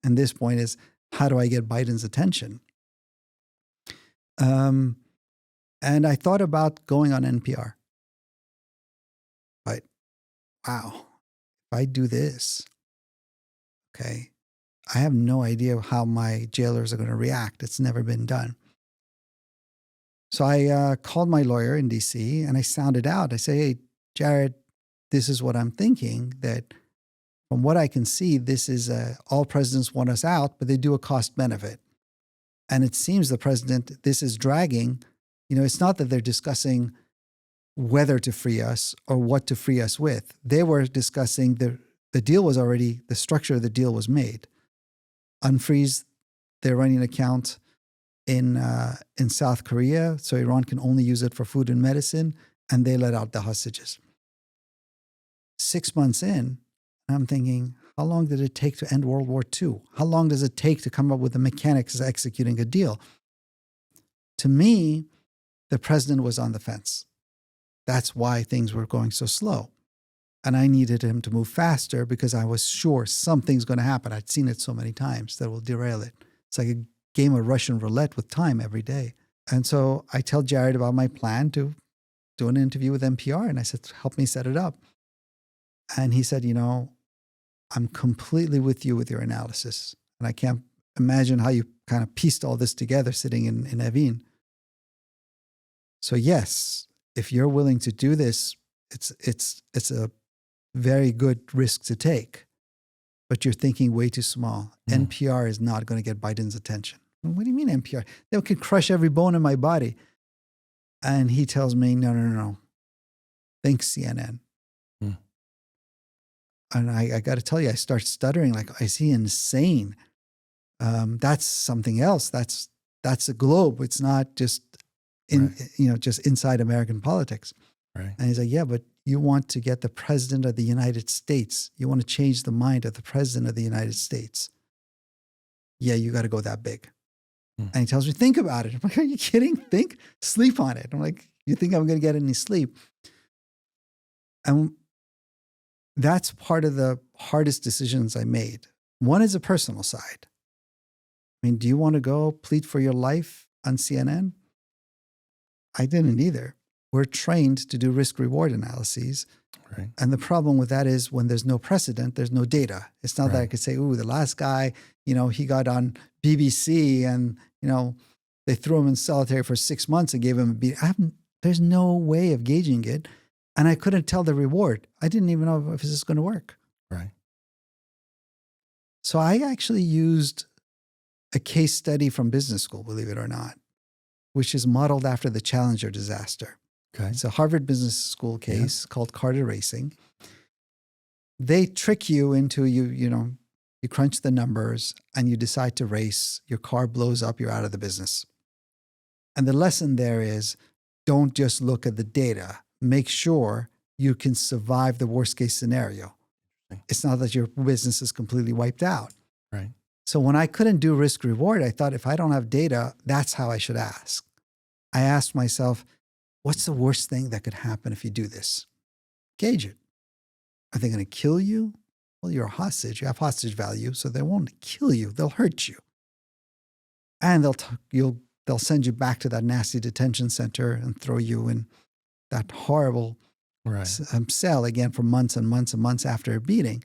And this point is, how do I get Biden's attention? And I thought about going on NPR. But wow, if I do this, okay, I have no idea how my jailers are going to react. It's never been done. So I called my lawyer in DC and I sounded out. I say, hey, Jared, this is what I'm thinking, that from what I can see, this is all presidents want us out, but they do a cost benefit. And it seems the president, this is dragging. It's not that they're discussing whether to free us or what to free us with. They were discussing the deal was already, the structure of the deal was made. Unfreeze the Iranian account in South Korea, so Iran can only use it for food and medicine, and they let out the hostages. 6 months in, And I'm thinking, how long did it take to end World War II? How long does it take to come up with the mechanics of executing a deal? To me, the president was on the fence. That's why things were going so slow. And I needed him to move faster because I was sure something's going to happen. I'd seen it so many times that will derail it. It's like a game of Russian roulette with time every day. And so I tell Jared about my plan to do an interview with NPR. And I said, help me set it up. And he said, I'm completely with you with your analysis. And I can't imagine how you kind of pieced all this together sitting in Evin. So yes, if you're willing to do this, it's a very good risk to take, but you're thinking way too small. NPR is not going to get Biden's attention. What do you mean NPR? They could crush every bone in my body. And he tells me, no. Think CNN. And I got to tell you, I start stuttering like, is he insane? That's something else. That's a globe. It's not just just inside American politics.
Right.
And he's like, yeah, but you want to get the president of the United States. You want to change the mind of the president of the United States. Yeah, you got to go that big. And he tells me, think about it. I'm like, are you kidding? Sleep on it. I'm like, you think I'm going to get any sleep? And that's part of the hardest decisions I made. One is a personal side. I mean, do you want to go plead for your life on CNN? I didn't either. We're trained to do risk-reward analyses.
Right.
And the problem with that is when there's no precedent, there's no data. It's not that I could say, ooh, the last guy, he got on BBC and, they threw him in solitary for 6 months and gave him a beat. There's no way of gauging it. And I couldn't tell the reward. I didn't even know if this is going to work.
Right.
So I actually used a case study from business school, believe it or not, which is modeled after the Challenger disaster.
Okay.
It's a Harvard Business School case called Carter Racing. They trick you into you crunch the numbers and you decide to race. Your car blows up, you're out of the business. And the lesson there is don't just look at the data. Make sure you can survive the worst case scenario. It's not that your business is completely wiped out.
Right.
So when I couldn't do risk reward, I thought if I don't have data, that's how I should ask. I asked myself, what's the worst thing that could happen if you do this? Gauge it. Are they going to kill you? Well, you're a hostage. You have hostage value, so they won't kill you. They'll hurt you. And they'll send you back to that nasty detention center and throw you in that horrible cell again for months and months and months after a beating.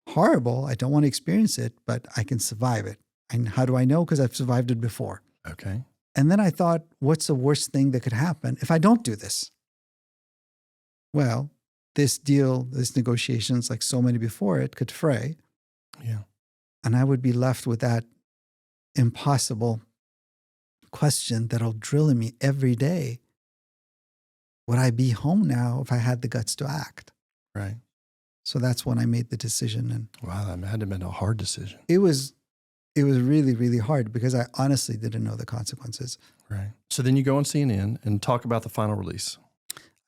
Horrible. I don't want to experience it, but I can survive it. And how do I know? Because I've survived it before.
Okay.
And then I thought, what's the worst thing that could happen if I don't do this? Well, this deal, this negotiations, like so many before it, could fray.
Yeah.
And I would be left with that impossible question that'll drill in me every day. Would I be home now if I had the guts to act?
Right.
So that's when I made the decision. And
wow, that had to have been a hard decision.
It was really, really hard because I honestly didn't know the consequences.
Right. So then you go on CNN and talk about the final release.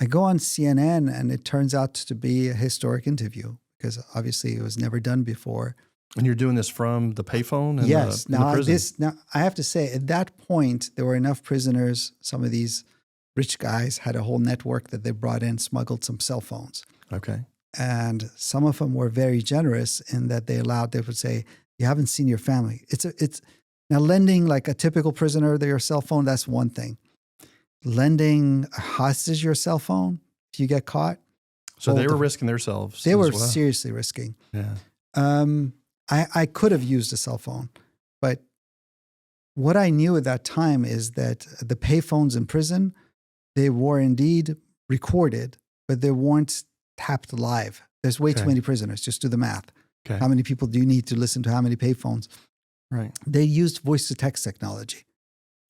I go on CNN and it turns out to be a historic interview because obviously it was never done before.
And you're doing this from the payphone?
Yes.
The prison?
Now I have to say at that point, there were enough prisoners. Some of these rich guys had a whole network that they brought in, smuggled some cell phones.
Okay.
And some of them were very generous in that they would say, you haven't seen your family. It's now lending like a typical prisoner their cell phone, that's one thing. Lending a hostage your cell phone, if you get caught.
So they were risking themselves.
They were seriously risking.
Yeah.
I could have used a cell phone, but what I knew at that time is that the payphones in prison, they were indeed recorded, but they weren't tapped live. There's way too many prisoners. Just do the math.
Okay.
How many people do you need to listen to how many payphones?
Right.
They used voice-to-text technology.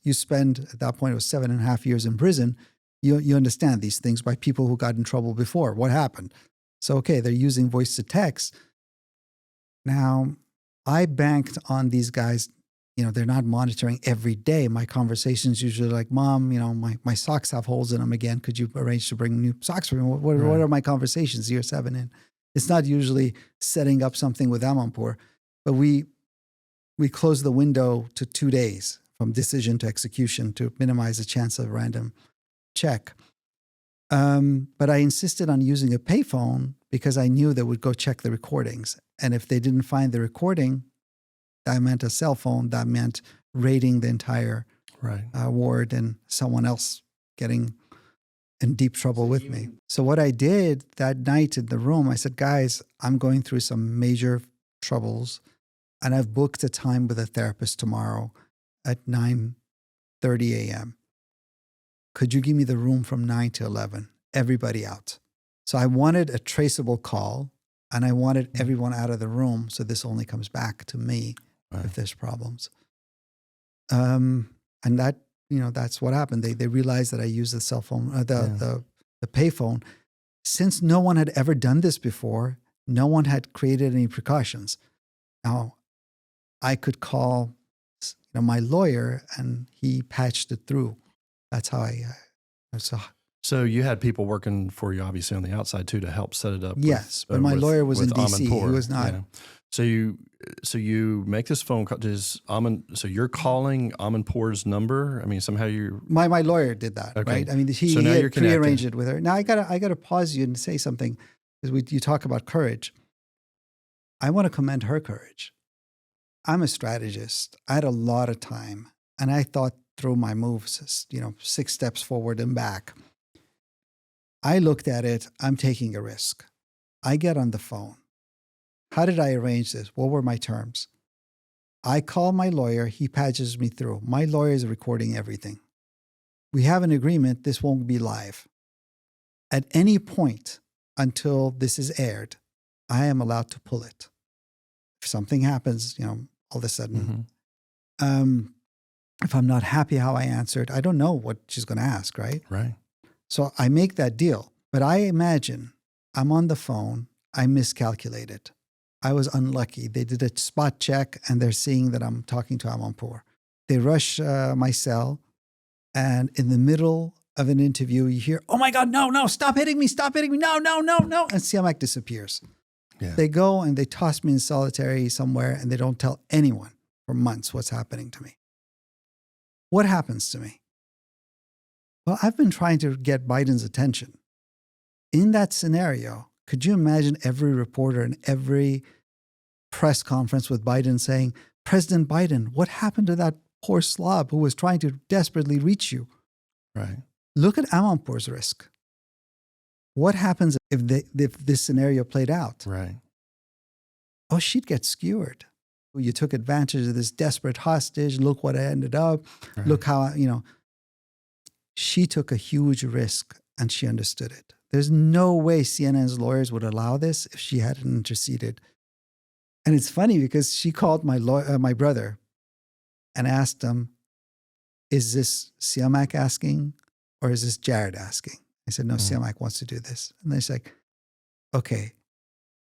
You spend, at that point, it was 7.5 years in prison. You understand these things by people who got in trouble before. What happened? So, okay, they're using voice-to-text. Now, I banked on these guys. They're not monitoring every day. My conversations usually like, Mom, my socks have holes in them again. Could you arrange to bring new socks for me? What are my conversations year 7 in? It's not usually setting up something with Amanpour, but we close the window to 2 days from decision to execution to minimize the chance of random check. But I insisted on using a payphone because I knew they would go check the recordings. And if they didn't find the recording, that meant a cell phone. That meant raiding the entire ward and someone else getting in deep trouble with me. So what I did that night in the room, I said, guys, I'm going through some major troubles, and I've booked a time with a therapist tomorrow at 9:30 a.m. Could you give me the room from 9 to 11? Everybody out. So I wanted a traceable call, and I wanted everyone out of the room, so this only comes back to me if there's problems. And that, that's what happened. They realized that I used the cell phone, the payphone. Since no one had ever done this before, no one had created any precautions. Now, I could call my lawyer, and he patched it through. That's how I saw.
So you had people working for you, obviously, on the outside too, to help set it up.
Yes, but my lawyer was in DC. He was not.
Yeah. So you make this phone call. So you're calling Amanpour's number. I mean, somehow you.
My lawyer did that, right? I mean, he had prearranged it with her. Now I gotta pause you and say something, because you talk about courage. I want to commend her courage. I'm a strategist. I had a lot of time, and I thought through my moves, 6 steps forward and back. I looked at it. I'm taking a risk. I get on the phone. How did I arrange this? What were my terms? I call my lawyer. He patches me through. My lawyer is recording everything. We have an agreement. This won't be live. At any point until this is aired, I am allowed to pull it. If something happens, all of a sudden, if I'm not happy how I answered, I don't know what she's going to ask, right?
Right.
So I make that deal. But I imagine I'm on the phone. I miscalculated. I was unlucky. They did a spot check, and they're seeing that I'm talking to Amanpour. They rush my cell, and in the middle of an interview, you hear, "Oh my God, no, stop hitting me, no. And Siamak disappears.
Yeah.
They go and they toss me in solitary somewhere, and they don't tell anyone for months what's happening to me. What happens to me? Well, I've been trying to get Biden's attention. In that scenario, could you imagine every reporter in every press conference with Biden saying, "President Biden, what happened to that poor slob who was trying to desperately reach you?"
Right.
Look at Amanpour's risk. What happens if this scenario played out?
Right.
Oh, she'd get skewered. You took advantage of this desperate hostage. Look what I ended up.
Right.
Look how, she took a huge risk, and she understood it. There's no way CNN's lawyers would allow this if she hadn't interceded. And it's funny because she called my brother and asked him, "Is this Siamak asking or is this Jared asking?" I said, "No, Siamak wants to do this." And they're like, "Okay,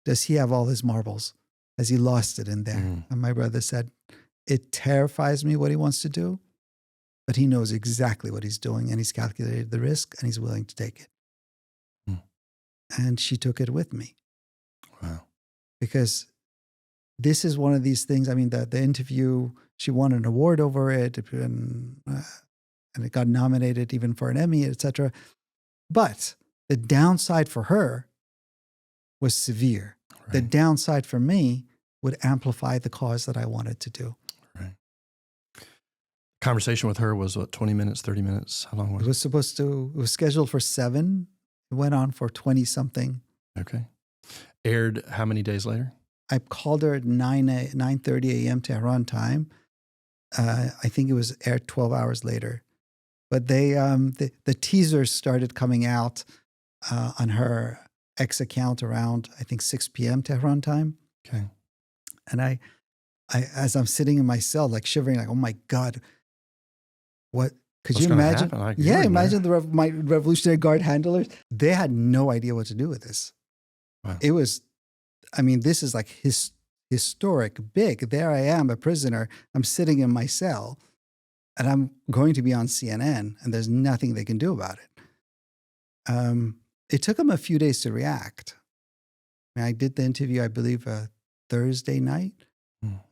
does he have all his marbles? Has he lost it in there?" And my brother said, "It terrifies me what he wants to do, but he knows exactly what he's doing, and he's calculated the risk, and he's willing to take it." And she took it with me.
Wow.
Because this is one of these things. I mean, the interview, she won an award over it, and it got nominated even for an Emmy, etc. But the downside for her was severe. Right. The downside for me would amplify the cause that I wanted to do.
Right. Conversation with her was what, 20 minutes, 30 minutes? How long was it?
It was scheduled for 7. It went on for 20 something.
Okay. Aired how many days later?
I called her at 9:30 a.m. Tehran time. I think it was aired 12 hours later. But the teasers started coming out on her X account around, I think, 6 p.m. Tehran time.
Okay.
And I as I'm sitting in my cell, like shivering, like, oh my God, what? Could you imagine? Imagine my Revolutionary Guard handlers. They had no idea what to do with this.
Wow.
It was, this is like historic, big. There I am, a prisoner. I'm sitting in my cell, and I'm going to be on CNN, and there's nothing they can do about it. It took them a few days to react. I did the interview, I believe, Thursday night.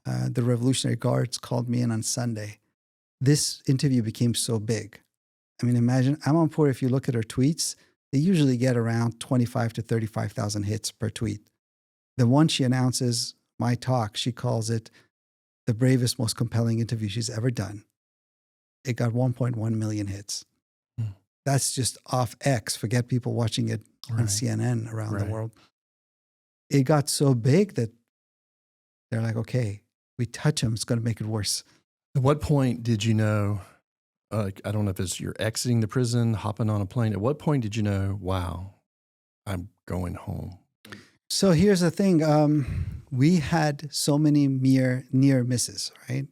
The Revolutionary Guards called me in on Sunday. This interview became so big. I mean, imagine Amanpour, if you look at her tweets, they usually get around 25 to 35,000 hits per tweet. The one she announces, my talk, she calls it the bravest, most compelling interview she's ever done. It got 1.1 million hits. That's just off X. Forget people watching it on CNN around the world. It got so big that they're like, okay, we touch him, it's going to make it worse.
At what point did you know, I don't know if it's you're exiting the prison, hopping on a plane. At what point did you know, wow, I'm going home?
So here's the thing. We had so many near misses, right?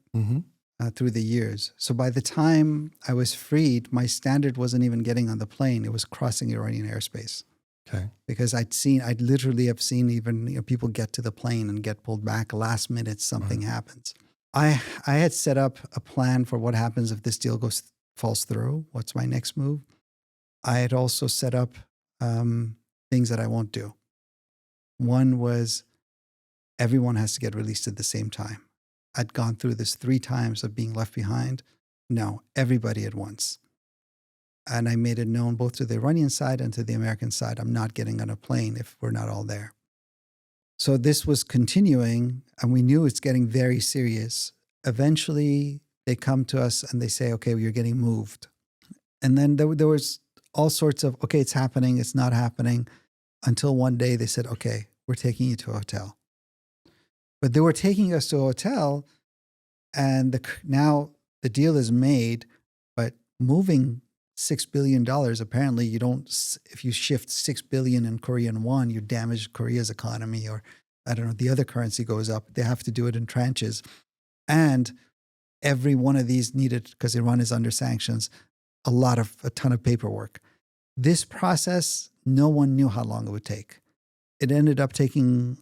Through the years. So by the time I was freed, my standard wasn't even getting on the plane. It was crossing Iranian airspace.
Okay.
Because I'd literally have seen even people get to the plane and get pulled back last minute, something happens. I had set up a plan for what happens if this deal falls through. What's my next move? I had also set up things that I won't do. One was everyone has to get released at the same time. I'd gone through this 3 times of being left behind. No, everybody at once. And I made it known both to the Iranian side and to the American side, I'm not getting on a plane if we're not all there. So this was continuing, and we knew it's getting very serious. Eventually, they come to us and they say, okay, well, you're getting moved. And then there was all sorts of, okay, it's happening, it's not happening, until one day they said, okay, we're taking you to a hotel. But they were taking us to a hotel, and now the deal is made, but moving $6 billion, apparently you don't, if you shift 6 billion in Korean won, you damage Korea's economy, or I don't know, the other currency goes up. They have to do it in tranches. And every one of these needed, because Iran is under sanctions, a ton of paperwork. This process, no one knew how long it would take. It ended up taking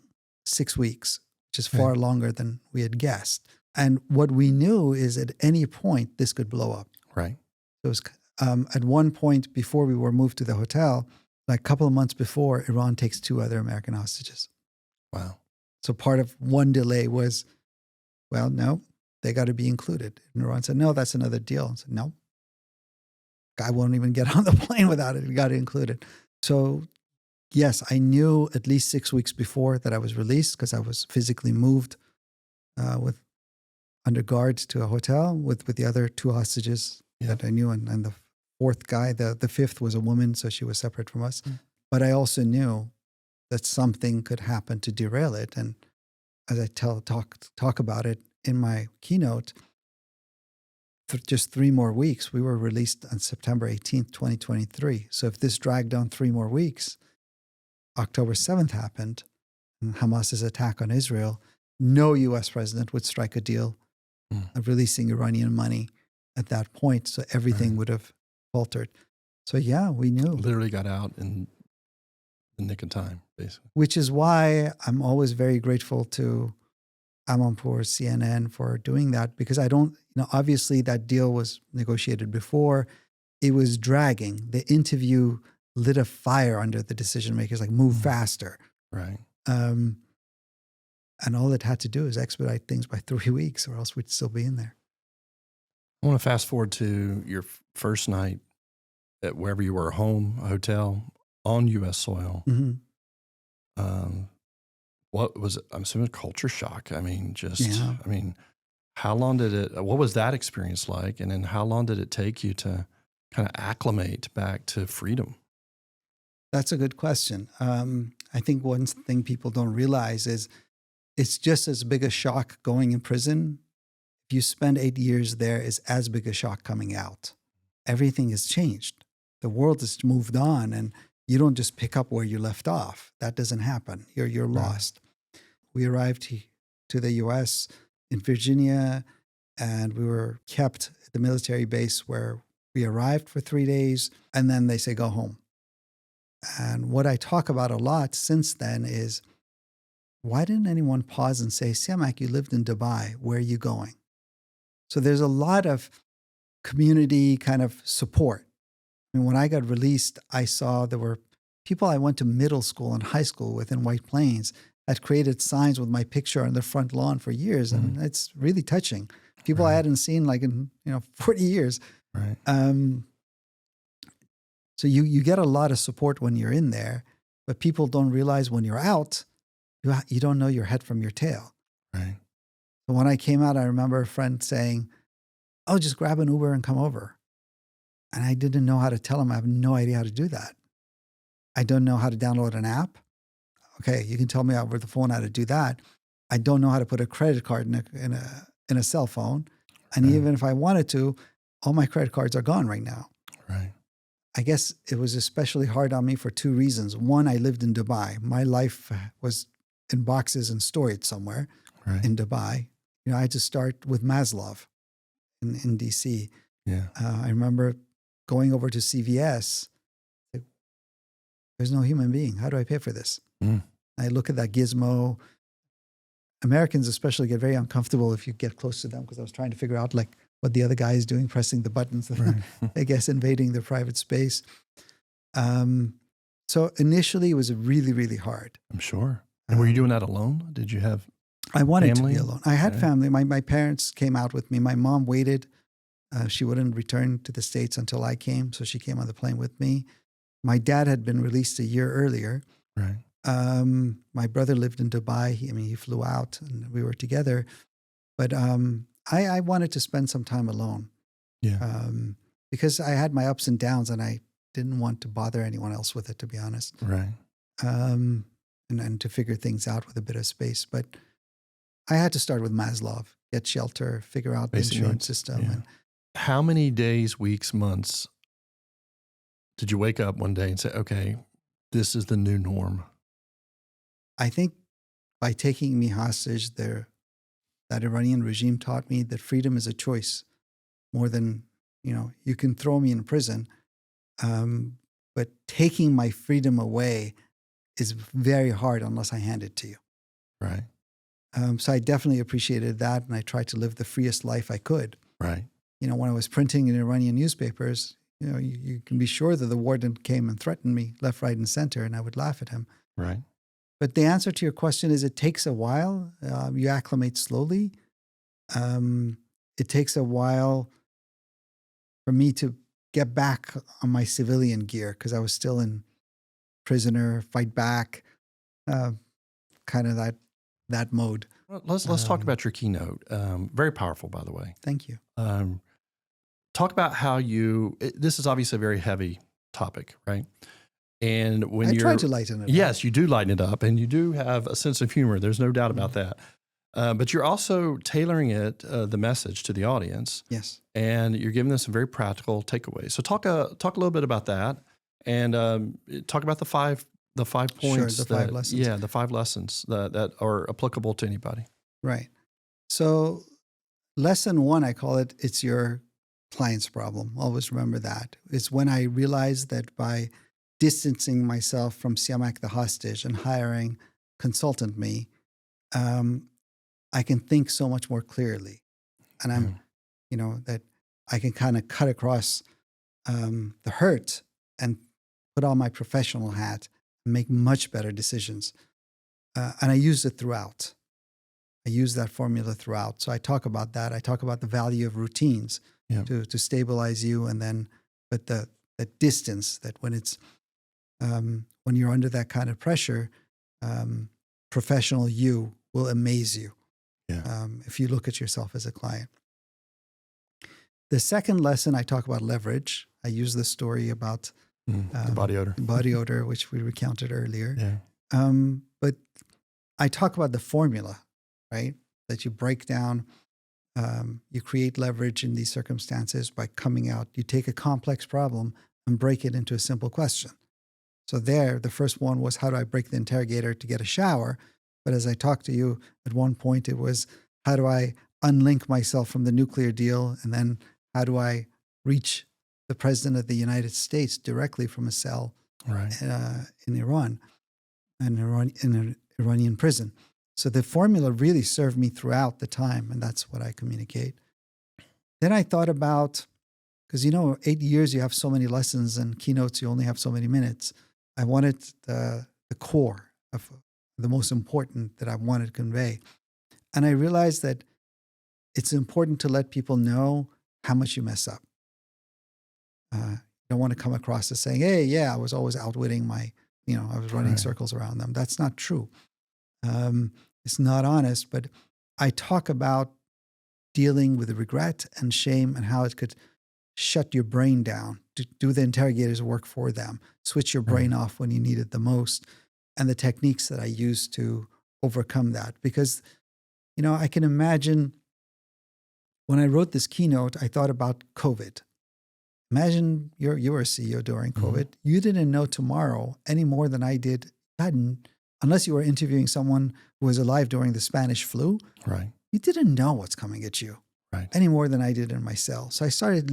6 weeks, which is far longer than we had guessed. And what we knew is at any point, this could blow up.
Right.
So it was, at one point before we were moved to the hotel, like a couple of months before, Iran takes 2 other American hostages.
Wow.
So part of one delay was, well, no, they got to be included. And Iran said, no, that's another deal. I said, no, I won't even get on the plane without it. We got to include it. So yes, I knew at least 6 weeks before that I was released, because I was physically moved with under guards to a hotel with the other 2 hostages that I knew. And the 4th guy, the 5th was a woman, so she was separate from us. But I also knew that something could happen to derail it. And as I talk about it in my keynote, for just 3 more weeks, we were released on September 18th, 2023. So if this dragged on 3 more weeks, October 7th happened, and Hamas's attack on Israel, no U.S. president would strike a deal of releasing Iranian money at that point. So everything would have faltered. So yeah, we knew.
Literally got out in the nick of time, basically.
Which is why I'm always very grateful to Amanpour, CNN for doing that, because I don't, obviously that deal was negotiated before. It was dragging. The interview lit a fire under the decision makers, like move faster.
Right.
And all it had to do is expedite things by 3 weeks, or else we'd still be in there.
I want to fast forward to your first night at wherever you were, home, a hotel, on U.S. soil. What was it? I'm assuming culture shock. I mean, how long what was that experience like? And then how long did it take you to kind of acclimate back to freedom?
That's a good question. I think one thing people don't realize is it's just as big a shock going in prison. If you spend 8 years there, is as big a shock coming out. Everything has changed. The world has moved on, and you don't just pick up where you left off. That doesn't happen. You're lost. We arrived to the U.S. in Virginia, and we were kept at the military base where we arrived for 3 days, and then they say, go home. And what I talk about a lot since then is, why didn't anyone pause and say, Siamak, you lived in Dubai, where are you going? So there's a lot of community kind of support. I mean, when I got released, I saw there were people I went to middle school and high school with in White Plains had created signs with my picture on the front lawn for years. And it's really touching. People I hadn't seen like in, 40 years.
Right.
So you get a lot of support when you're in there, but people don't realize when you're out, you don't know your head from your tail.
Right.
So when I came out, I remember a friend saying, "Oh, just grab an Uber and come over." And I didn't know how to tell him. I have no idea how to do that. I don't know how to download an app. Okay, you can tell me over the phone how to do that. I don't know how to put a credit card in a cell phone. And even if I wanted to, all my credit cards are gone right now.
Right.
I guess it was especially hard on me for two reasons. One, I lived in Dubai. My life was in boxes and storage somewhere in Dubai. I had to start with Maslow in DC.
Yeah.
I remember going over to CVS. There's no human being. How do I pay for this? I look at that gizmo. Americans especially get very uncomfortable if you get close to them, because I was trying to figure out like what the other guy is doing, pressing the buttons, I guess invading their private space. So initially it was really, really hard.
I'm sure. And were you doing that alone? Did you have
I wanted
family?
to be alone. I had family. My parents came out with me. My mom waited. She wouldn't return to the States until I came, so she came on the plane with me. My dad had been released a year earlier.
Right.
My brother lived in Dubai. He flew out and we were together. But I wanted to spend some time alone.
Yeah.
Because I had my ups and downs and I didn't want to bother anyone else with it, to be honest.
Right.
And to figure things out with a bit of space. But I had to start with Maslow, get shelter, figure out the insurance system.
Yeah.
And
how many days, weeks, months did you wake up one day and say, okay, this is the new norm?
I think by taking me hostage, that Iranian regime taught me that freedom is a choice more than, you can throw me in prison. But taking my freedom away is very hard unless I hand it to you.
Right.
So I definitely appreciated that. And I tried to live the freest life I could.
Right.
When I was printing in Iranian newspapers, you can be sure that the warden came and threatened me left, right, and center, and I would laugh at him.
Right.
But the answer to your question is it takes a while. You acclimate slowly. It takes a while for me to get back on my civilian gear because I was still in prisoner, fight back, kind of that mode.
Well, let's talk about your keynote. Very powerful, by the way.
Thank you.
Talk about how this is obviously a very heavy topic, right? And when
I try to lighten it up.
Yes, you do lighten it up, and you do have a sense of humor. There's no doubt about that. But you're also tailoring it, the message to the audience.
Yes.
And you're giving them some very practical takeaways. So talk a little bit about that, and talk about the five points.
Sure, the 5 lessons.
Yeah, the 5 lessons that are applicable to anybody.
Right. So lesson 1, I call it, it's your client's problem. Always remember that. It's when I realized that by distancing myself from Siamak the hostage and hiring consultant me, I can think so much more clearly. And I'm, that I can kind of cut across the hurt and put on my professional hat and make much better decisions. And I use it throughout. I use that formula throughout. So I talk about that. I talk about the value of routines to stabilize you. And then, but the distance that when it's, when you're under that kind of pressure, professional you will amaze you. If you look at yourself as a client. The second lesson, I talk about leverage. I use the story about
the body odor,
which we recounted earlier.
Yeah.
But I talk about the formula, right? That you break down, you create leverage in these circumstances by coming out. You take a complex problem and break it into a simple question. So there, the first one was, how do I break the interrogator to get a shower? But as I talked to you, at one point it was, how do I unlink myself from the nuclear deal? And then how do I reach the president of the United States directly from a cell in Iran, in an Iranian prison? So the formula really served me throughout the time, and that's what I communicate. Then I thought about, because 8 years you have so many lessons and keynotes, you only have so many minutes. I wanted the core of the most important that I wanted to convey. And I realized that it's important to let people know how much you mess up. You don't want to come across as saying, hey, yeah, I was always outwitting I was running circles around them. That's not true. It's not honest, but I talk about dealing with regret and shame and how it could shut your brain down, to do the interrogator's work for them, switch your brain off when you need it the most, and the techniques that I use to overcome that. Because, I can imagine when I wrote this keynote, I thought about COVID. Imagine you were a CEO during COVID. You didn't know tomorrow any more than I did. Unless you were interviewing someone who was alive during the Spanish flu.
Right.
You didn't know what's coming at you any more than I did in my cell. So I started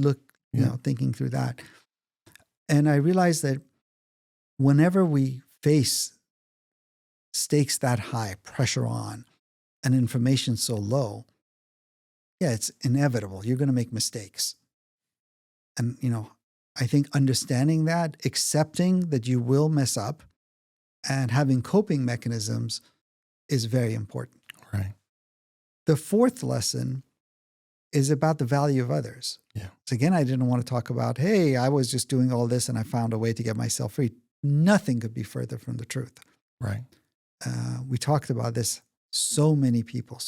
thinking through that. And I realized that whenever we face stakes that high, pressure on, and information so low, it's inevitable. You're going to make mistakes. And, I think understanding that, accepting that you will mess up, and having coping mechanisms is very important.
Right.
The fourth lesson is about the value of others.
Yeah.
So again, I didn't want to talk about, hey, I was just doing all this and I found a way to get myself free. Nothing could be further from the truth.
Right.
We talked about this. So many people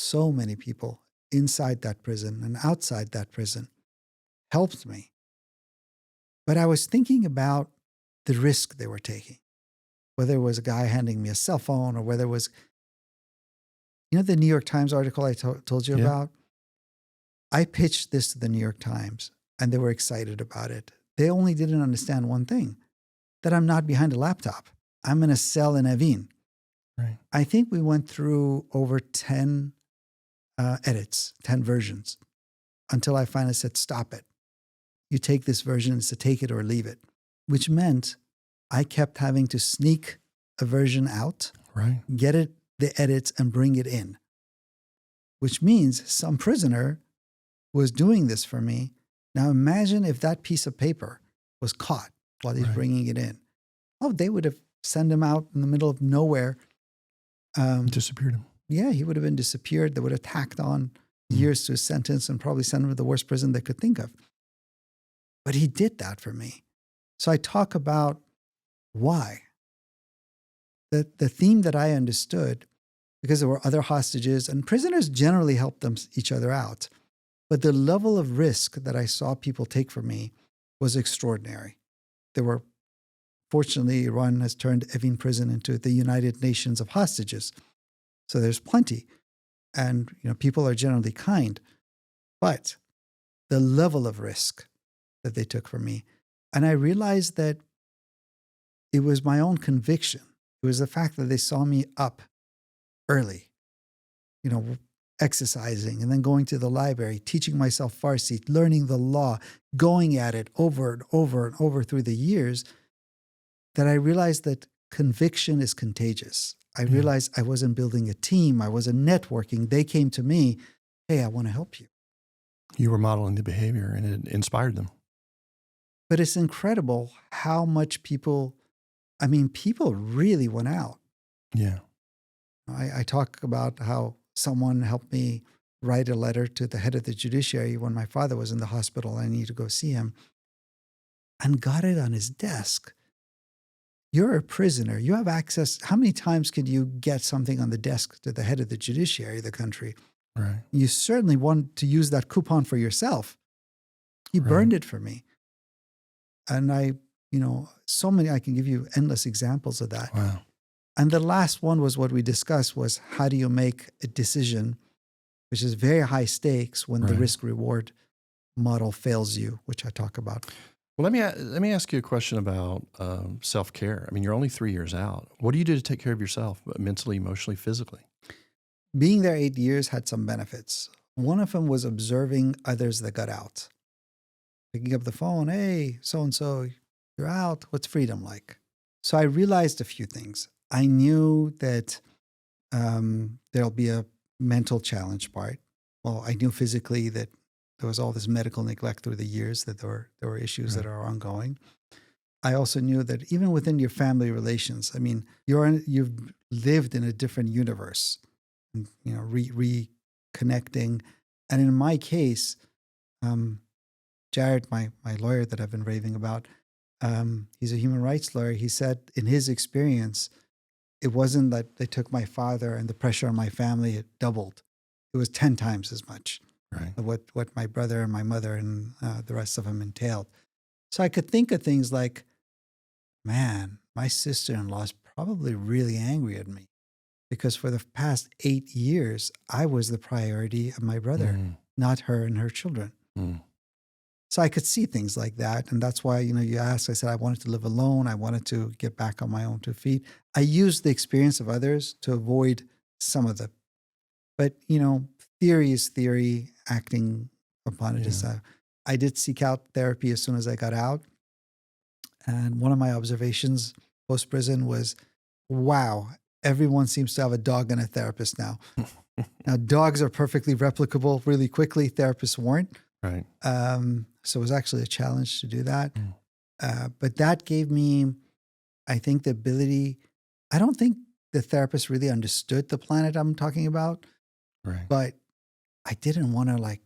inside that prison and outside that prison helped me. But I was thinking about the risk they were taking, whether it was a guy handing me a cell phone or whether it was, the New York Times article I told you about? I pitched this to the New York Times and they were excited about it. They only didn't understand one thing, that I'm not behind a laptop. I'm in a cell in Evin.
Right.
I think we went through over 10 edits, 10 versions, until I finally said, stop it. You take this version, it's to take it or leave it, which meant I kept having to sneak a version out, get it, the edits, and bring it in, which means some prisoner was doing this for me. Now imagine if that piece of paper was caught while he's bringing it in. Oh, they would have sent him out in the middle of nowhere.
Disappeared him.
Yeah, he would have been disappeared. They would have tacked on years to his sentence and probably sent him to the worst prison they could think of. But he did that for me. So I talk about why. The theme that I understood, because there were other hostages, and prisoners generally helped each other out. But the level of risk that I saw people take for me was extraordinary. Fortunately, Iran has turned Evin prison into the United Nations of hostages. So there's plenty. And people are generally kind. But the level of risk that they took from me. And I realized that it was my own conviction. It was the fact that they saw me up early, exercising and then going to the library, teaching myself Farsi, learning the law, going at it over and over and over through the years, that I realized that conviction is contagious. I realized I wasn't building a team. I wasn't networking. They came to me, hey, I want to help you.
You were modeling the behavior and it inspired them.
But it's incredible how much people really went out.
Yeah.
I talk about how someone helped me write a letter to the head of the judiciary when my father was in the hospital and I needed to go see him, and got it on his desk. You're a prisoner. You have access. How many times can you get something on the desk to the head of the judiciary of the country?
Right.
You certainly want to use that coupon for yourself. He burned it for me. And I can give you endless examples of that.
Wow.
And the last one was what we discussed was, how do you make a decision, which is very high stakes when the risk-reward model fails you, which I talk about.
Well, let me ask you a question about self-care. I mean, you're only 3 years out. What do you do to take care of yourself, mentally, emotionally, physically?
Being there 8 years had some benefits. One of them was observing others that got out. Picking up the phone, hey, so-and-so, you're out. What's freedom like? So I realized a few things. I knew that there'll be a mental challenge part. Well, I knew physically that there was all this medical neglect through the years, that there were issues that are ongoing. I also knew that even within your family relations, I mean, you've lived in a different universe, and, reconnecting. And in my case, Jared, my lawyer that I've been raving about, he's a human rights lawyer. He said in his experience, it wasn't that they took my father and the pressure on my family had doubled. It was 10 times as much.
Right.
What my brother and my mother and the rest of them entailed. So I could think of things like, man, my sister-in-law is probably really angry at me because for the past 8 years, I was the priority of my brother, not her and her children. So I could see things like that. And that's why, you asked, I said, I wanted to live alone. I wanted to get back on my own 2 feet. I used the experience of others to avoid some of the, but, theory is theory, acting upon it is. I did seek out therapy as soon as I got out. And one of my observations post-prison was, wow, everyone seems to have a dog and a therapist now. Now, dogs are perfectly replicable really quickly. Therapists weren't.
Right.
So it was actually a challenge to do that. But that gave me, I think, the ability. I don't think the therapist really understood the planet I'm talking about.
Right.
But I didn't want to,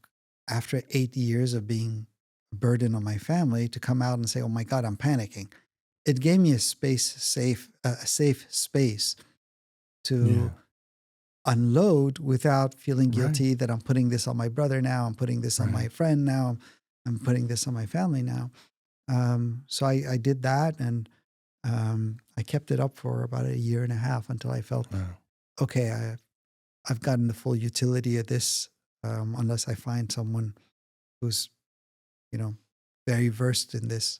after 8 years of being a burden on my family, to come out and say, oh my God, I'm panicking. It gave me a safe space to unload without feeling guilty that I'm putting this on my brother now, I'm putting this on my friend now, I'm putting this on my family now. So I did that, and I kept it up for about 1.5 years until I felt, okay, I've gotten the full utility of this, unless I find someone who's, very versed in this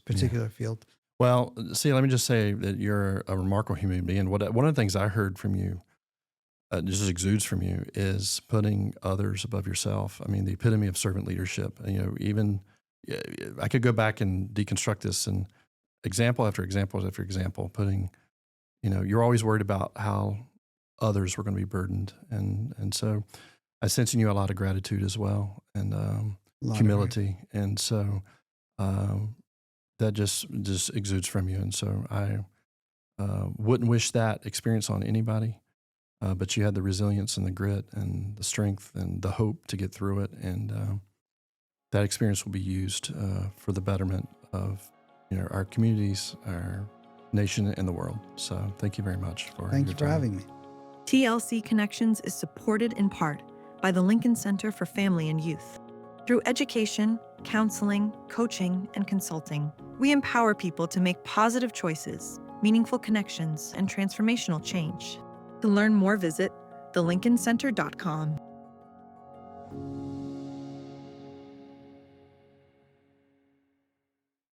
particular field.
Well, see, let me just say that you're a remarkable human being. And one of the things I heard from you, just exudes from you, is putting others above yourself. I mean, the epitome of servant leadership. Even I could go back and deconstruct this, and example after example after example, putting, you're always worried about how others were going to be burdened. And so I sense in you a lot of gratitude as well, and humility. And so that just exudes from you. And so I wouldn't wish that experience on anybody. But you had the resilience and the grit and the strength and the hope to get through it. And that experience will be used for the betterment of our communities, our nation, and the world. So thank you very much for
Thank you for having me.
TLC Connections is supported in part by the Lincoln Center for Family and Youth. Through education, counseling, coaching, and consulting, we empower people to make positive choices, meaningful connections, and transformational change. To learn more, visit thelincolncenter.com.